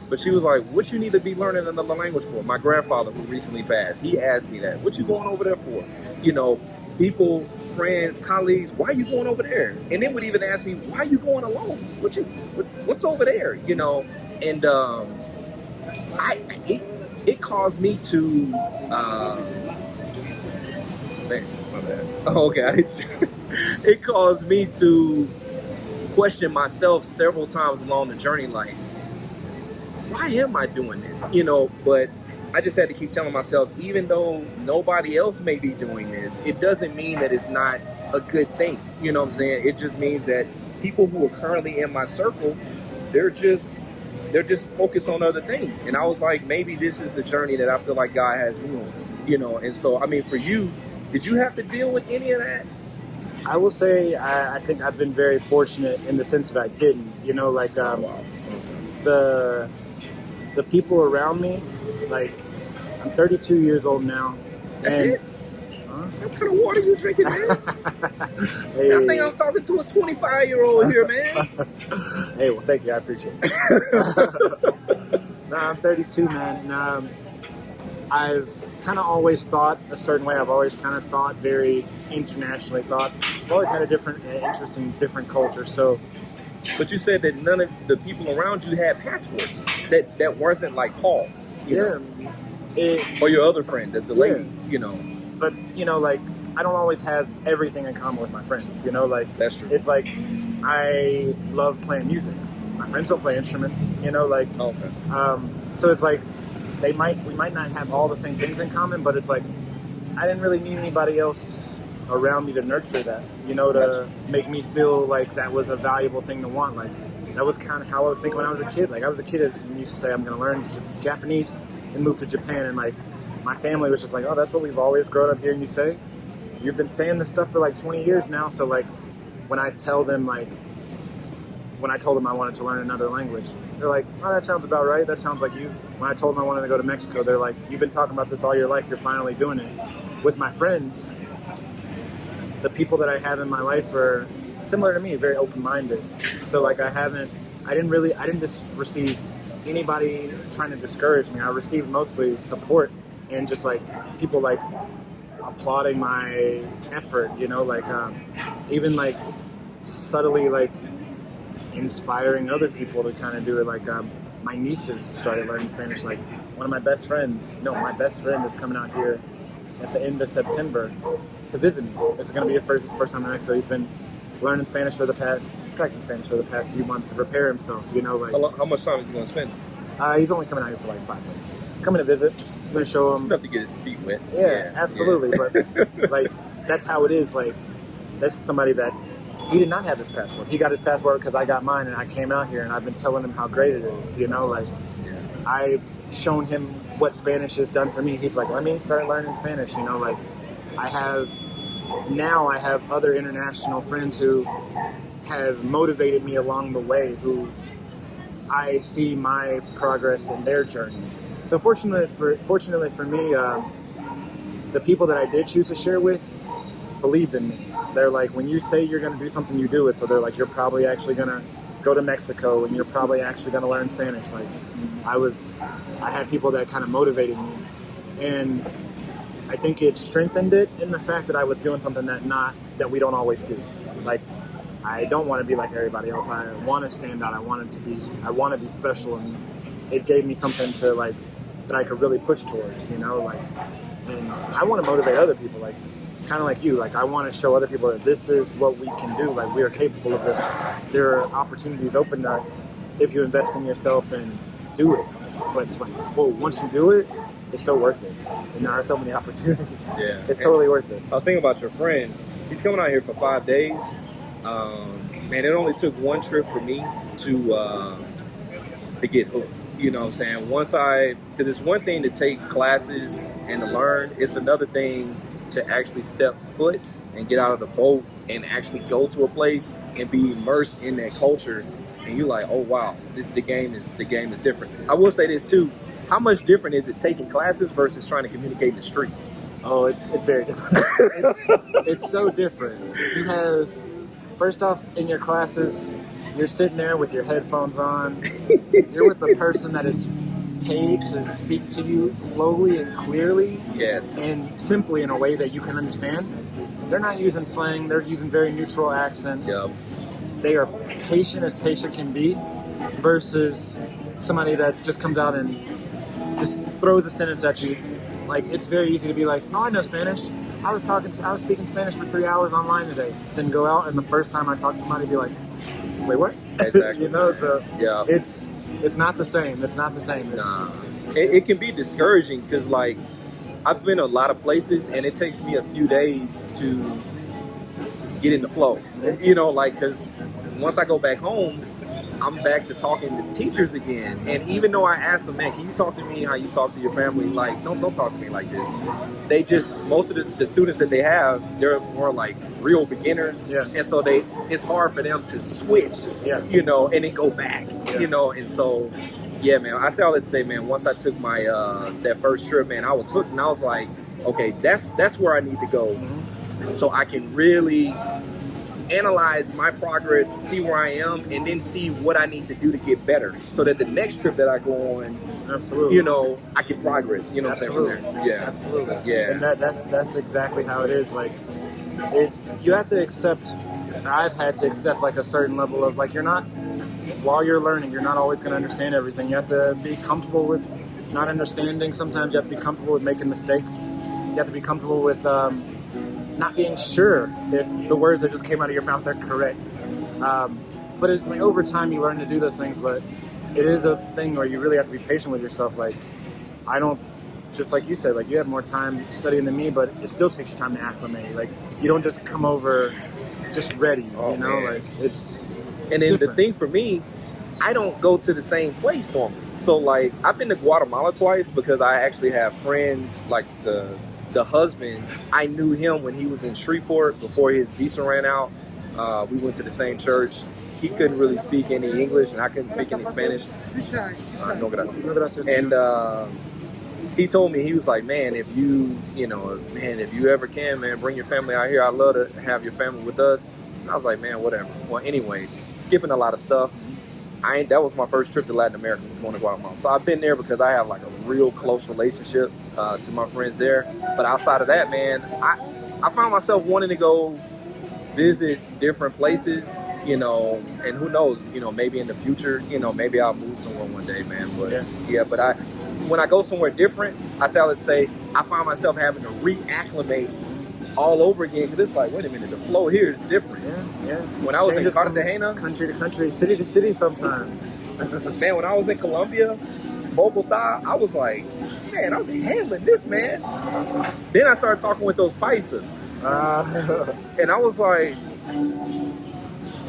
But she was like, what you need to be learning another language for? My grandfather, who recently passed, he asked me that. What you going over there for? You know, people, friends, colleagues, why are you going over there? And then would even ask me, why are you going alone? What's over there? You know, and it caused me to, man, my bad. Oh, okay, I didn't see it. It caused me to question myself several times along the journey, like, why am I doing this? You know, but I just had to keep telling myself, even though nobody else may be doing this, it doesn't mean that it's not a good thing. You know what I'm saying? It just means that people who are currently in my circle, they're just focused on other things. And I was like, maybe this is the journey that I feel like God has me on. You know, and so, I mean, for you, did you have to deal with any of that? I will say I think I've been very fortunate in the sense that I didn't. You know, like the people around me, like, I'm 32 years old now. That's it? What kind of water you drinking, man? Hey. I think I'm talking to a 25-year-old here, man. Hey, well, thank you. I appreciate it. Nah, I'm 32, man. And I've kind of always thought a certain way. I've always kind of thought very internationally. I've always had a different interest in different cultures. So But you said that none of the people around you had passports. That wasn't like Paul, you know, or your other friend, the lady, you know. But you know, like I don't always have everything in common with my friends. You know, like that's true. It's like I love playing music. My friends don't play instruments. You know, like so it's like we might not have all the same things in common, but it's like I didn't really need anybody else around me to nurture that, you know, to make me feel like that was a valuable thing to want. Like that was kind of how I was thinking when I was a kid. Like I was a kid who used to say I'm going to learn Japanese and move to Japan, and like my family was just like, oh, that's what we've always grown up hearing you say. You've been saying this stuff for like 20 years now. So like when I told them I wanted to learn another language, they're like, oh, that sounds about right. That sounds like you. When I told them I wanted to go to Mexico, they're like, you've been talking about this all your life. You're finally doing it. With my friends, the people that I have in my life are similar to me, very open-minded. So like I didn't just receive anybody trying to discourage me. I received mostly support and just like people like applauding my effort, you know, like even like subtly like inspiring other people to kind of do it. Like my nieces started learning Spanish. Like my best friend is coming out here at the end of September to visit me. It's going to be his first time in Mexico. He's been practicing Spanish for the past few months to prepare himself. You know, like how much time is he going to spend? He's only coming out here for like 5 months. Coming to visit. I'm going to show him. It's enough to get his feet wet. Yeah, absolutely. Yeah. But like that's how it is. Like that's somebody that he did not have his passport. He got his passport because I got mine, and I came out here, and I've been telling him how great it is. You know, like I've shown him what Spanish has done for me. He's like, let me start learning Spanish. You know, like I have other international friends who have motivated me along the way, who I see my progress in their journey. So fortunately for me, the people that I did choose to share with believed in me. They're like, when you say you're going to do something, you do it. So they're like, you're probably actually going to go to Mexico, and you're probably actually going to learn Spanish. Like I had people that kind of motivated me, and I think it strengthened it in the fact that I was doing something that we don't always do. Like I don't want to be like everybody else. I want to stand out. I want to be special, and it gave me something to like that I could really push towards, you know, like, and I want to motivate other people, like kind of like you. Like I want to show other people that this is what we can do. Like we are capable of this. There are opportunities open to us if you invest in yourself and do it. But it's like, well, once you do it, it's so worth it. And there are so many opportunities. Yeah, it's totally worth it. I was thinking about your friend. He's coming out here for 5 days. Man, it only took one trip for me to get hooked. You know what I'm saying? Because it's one thing to take classes and to learn. It's another thing to actually step foot and get out of the boat and actually go to a place and be immersed in that culture. And you're like, oh wow, the game is different. I will say this too. How much different is it taking classes versus trying to communicate in the streets? Oh, it's very different. It's so different. You have, first off, in your classes, you're sitting there with your headphones on. You're with the person that is paid to speak to you slowly and clearly. Yes. And simply in a way that you can understand. They're not using slang. They're using very neutral accents. Yep. They are patient as patient can be versus somebody that just comes out and just throws a sentence at you. Like, it's very easy to be like, oh, I know Spanish. I was speaking Spanish for 3 hours online today. Then go out, and the first time I talk to somebody, be like, wait, what? Exactly. You know, so yeah. It's not the same. It's not the same. It can be discouraging because, like, I've been a lot of places, and it takes me a few days to get in the flow. You know, like, because once I go back home, I'm back to talking to teachers again. And even though I asked them, man, can you talk to me how you talk to your family? Like, don't talk to me like this. They just, most of the students that they have, they're more like real beginners. Yeah. And so it's hard for them to switch, you know, and then go back, you know. And so, yeah, man, I say all that to say, man, once I took my, that first trip, man, I was hooked, and I was like, okay, that's where I need to go. Mm-hmm. So I can really analyze my progress, see where I am, and then see what I need to do to get better, so that the next trip that I go on, absolutely, you know, I can progress. You know what I'm saying? From there. Yeah, absolutely. Yeah, and that's exactly how it is. Like, you have to accept I've had to accept like a certain level of like while you're learning, you're not always going to understand everything. You have to be comfortable with not understanding. Sometimes you have to be comfortable with making mistakes. You have to be comfortable with not being sure if the words that just came out of your mouth are correct. But it's like over time you learn to do those things. But it is a thing where you really have to be patient with yourself. Like I don't, just like you said, like you have more time studying than me, but it still takes you time to acclimate. Like you don't just come over just ready, you know, man. like it's and then different. the thing for me, I don't go to the same place normally. So like I've been to Guatemala twice because I actually have friends, like the husband, I knew him when he was in Shreveport before his visa ran out. We went to the same church. He couldn't really speak any English and I couldn't speak any Spanish. No gracias. And he told me, he was like, man, if you ever can, man, bring your family out here. I'd love to have your family with us. And I was like, man, whatever. Well, anyway, skipping a lot of stuff. That was my first trip to Latin America, was going to Guatemala. So I've been there because I have like a real close relationship to my friends there. But outside of that, man, I found myself wanting to go visit different places, you know, and who knows, you know, maybe in the future, you know, maybe I'll move somewhere one day, man. But but when I go somewhere different, I find myself having to reacclimate all over again, because it's like, wait a minute, the flow here is different. Yeah. When I was in Cartagena, country to country, city to city sometimes. Man, when I was in Colombia, Bogota, I was like, man, I'm handling this, man. Then I started talking with those paisas. And I was like,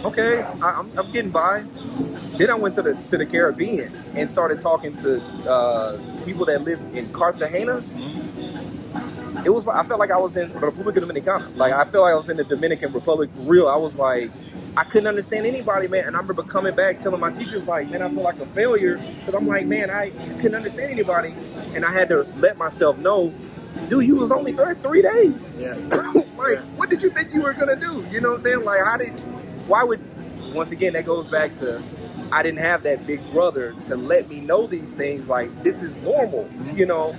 okay, I'm getting by. Then I went to the Caribbean and started talking to people that live in Cartagena. It was like, I felt like I was in República Dominicana. Like I felt like I was in the Dominican Republic for real. I was like, I couldn't understand anybody, man. And I remember coming back telling my teachers, like, man, I feel like a failure, because I'm like, man, I couldn't understand anybody. And I had to let myself know, dude, you was only there 3 days. Yeah. What did you think you were gonna do? You know what I'm saying? Like, once again, that goes back to, I didn't have that big brother to let me know these things. Like, this is normal, you know?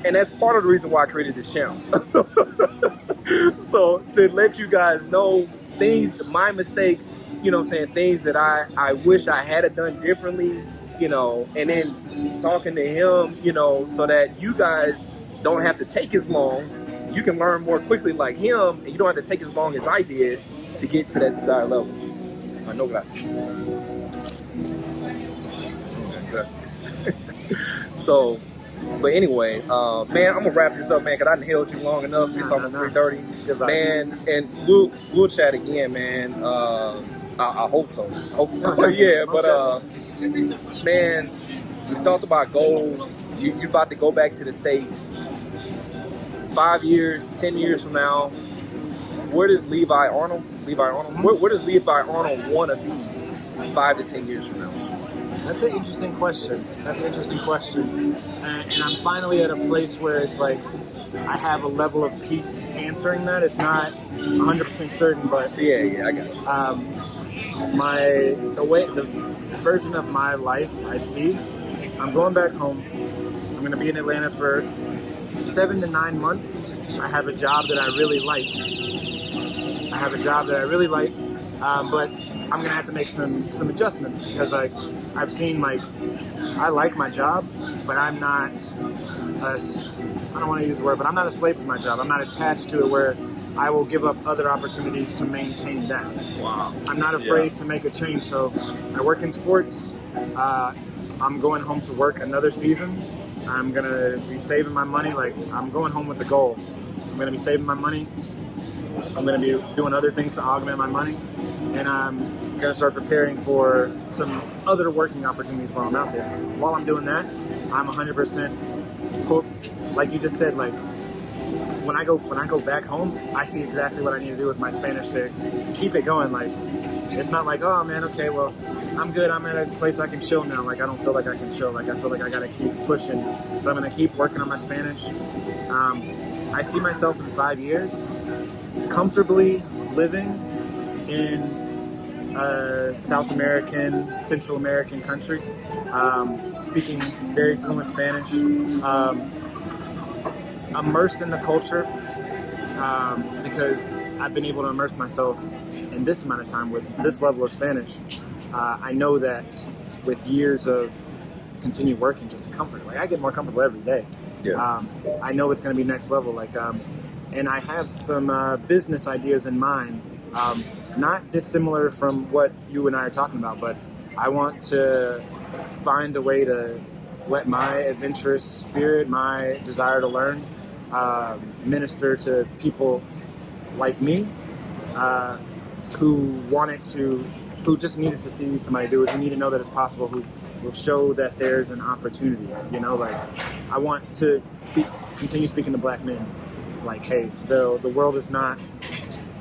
And that's part of the reason why I created this channel. So to let you guys know things, my mistakes, you know what I'm saying, things that I wish I had done differently, you know, and then talking to him, you know, so that you guys don't have to take as long. You can learn more quickly like him, and you don't have to take as long as I did to get to that desired level. No gracias. So, but anyway, man, I'm gonna wrap this up, man, because I done held you long enough. It's almost 3:30, man, and we'll chat again, man. I hope so. Yeah, but man, we talked about goals. You about to go back to the States. 5 years, 10 years from now, where does Levi Arnold? Where does Levi Arnold want to be 5 to 10 years from now? That's an interesting question. And I'm finally at a place where it's like I have a level of peace answering that. It's not 100% certain, but yeah, I got you. The version of my life I see, I'm going back home. I'm going to be in Atlanta for 7 to 9 months. I have a job that I really like. But I'm gonna have to make some adjustments, because like I've seen, like, I like my job, but I'm not I don't want to use the word, but I'm not a slave to my job. I'm not attached to it where I will give up other opportunities to maintain that. Wow. I'm not afraid to make a change. So I work in sports. I'm going home to work another season. I'm gonna be saving my money. Like, I'm going home with the goal. I'm gonna be saving my money. I'm gonna be doing other things to augment my money, and I'm gonna start preparing for some other working opportunities while I'm out there. While I'm doing that, I'm 100%, like you just said, like when I go back home, I see exactly what I need to do with my Spanish to keep it going. Like, it's not like, oh man, okay, well, I'm good. I'm at a place I can chill now. Like, I don't feel like I can chill. Like, I feel like I gotta keep pushing. So I'm gonna keep working on my Spanish. I see myself in 5 years comfortably living in a South American, Central American country, speaking very fluent Spanish, immersed in the culture, because I've been able to immerse myself in this amount of time with this level of Spanish. I know that with years of continued work and just comfort, like I get more comfortable every day. Yeah. I know it's going to be next level. And I have some business ideas in mind, not dissimilar from what you and I are talking about, but I want to find a way to let my adventurous spirit, my desire to learn, minister to people like me, who just needed to see somebody do it, who need to know that it's possible, who will show that there's an opportunity. I want to continue speaking to black men. Like, hey, the world is not,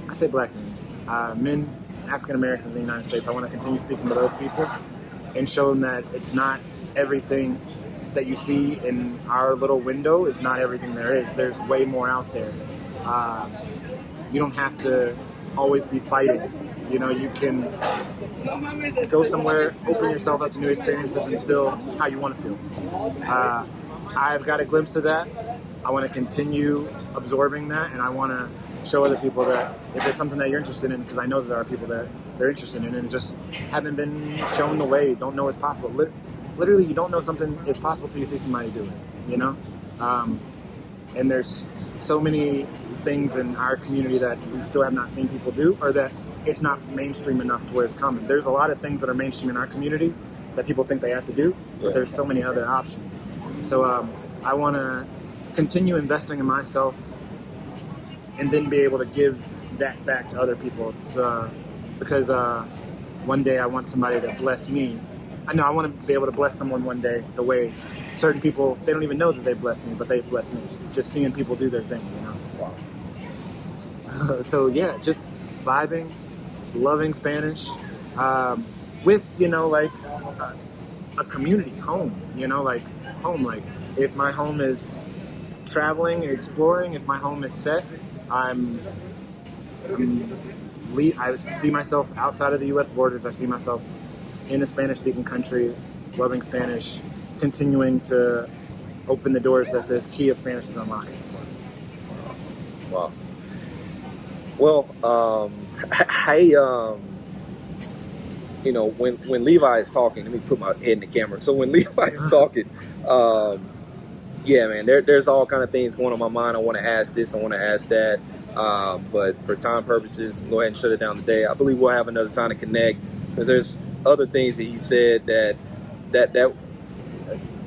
I say black men, men, African Americans in the United States. I want to continue speaking to those people and show them that it's not everything that you see in our little window is not everything there is. There's way more out there. You don't have to always be fighting. You can go somewhere, open yourself up to new experiences, and feel how you want to feel. I've got a glimpse of that. I want to continue absorbing that, and I want to show other people that if it's something that you're interested in, because I know that there are people that they're interested in and just haven't been shown the way, don't know it's possible. Literally, you don't know something is possible till you see somebody do it, And there's so many things in our community that we still have not seen people do, or that it's not mainstream enough to where it's common. There's a lot of things that are mainstream in our community that people think they have to do, but there's so many other options. So I want to continue investing in myself and then be able to give that back to other people. Because one day I want somebody to bless me. I want to be able to bless someone one day the way certain people, they don't even know that they blessed me, but they blessed me. Just seeing people do their thing, Wow. So yeah, just vibing, loving Spanish, with, a community, home, home. Like if my home is traveling, exploring, if my home is set, I see myself outside of the U.S. borders. I see myself in a Spanish-speaking country, loving Spanish, continuing to open the doors that the key of Spanish is unlocking. Wow. Well, when Levi is talking, let me put my head in the camera. So when Levi is talking, yeah, man, there's all kind of things going on my mind. I want to ask this, I want to ask that, but for time purposes, go ahead and shut it down today. I believe we'll have another time to connect, because there's other things that he said that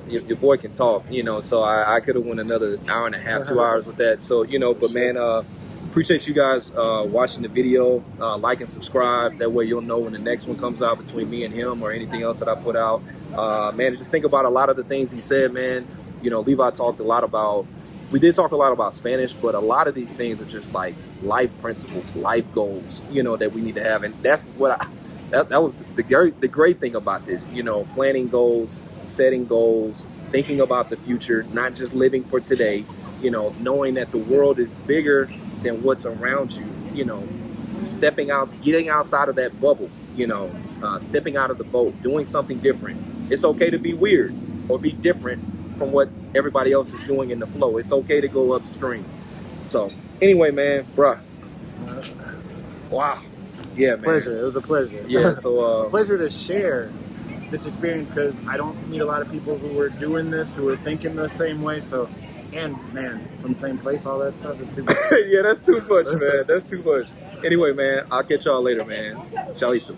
your boy can talk, so I could have went another hour and a half, 2 hours with that. So, but man, appreciate you guys watching the video. Like and subscribe. That way you'll know when the next one comes out between me and him or anything else that I put out. Man, just think about a lot of the things he said, man. Levi talked we did talk a lot about Spanish, but a lot of these things are just like life principles, life goals, that we need to have. And that's what that was the great thing about this, planning goals, setting goals, thinking about the future, not just living for today, knowing that the world is bigger than what's around you, stepping out, getting outside of that bubble, stepping out of the boat, doing something different. It's okay to be weird or be different from what everybody else is doing in the flow. It's okay to go upstream. So anyway, man, bruh. Wow. Yeah, man. Pleasure. It was a pleasure. Yeah, so pleasure to share this experience, because I don't meet a lot of people who are doing this, who are thinking the same way. So, and man, from the same place, all that stuff is too much. Yeah, that's too much, man. That's too much. Anyway, man, I'll catch y'all later, man. Chalito.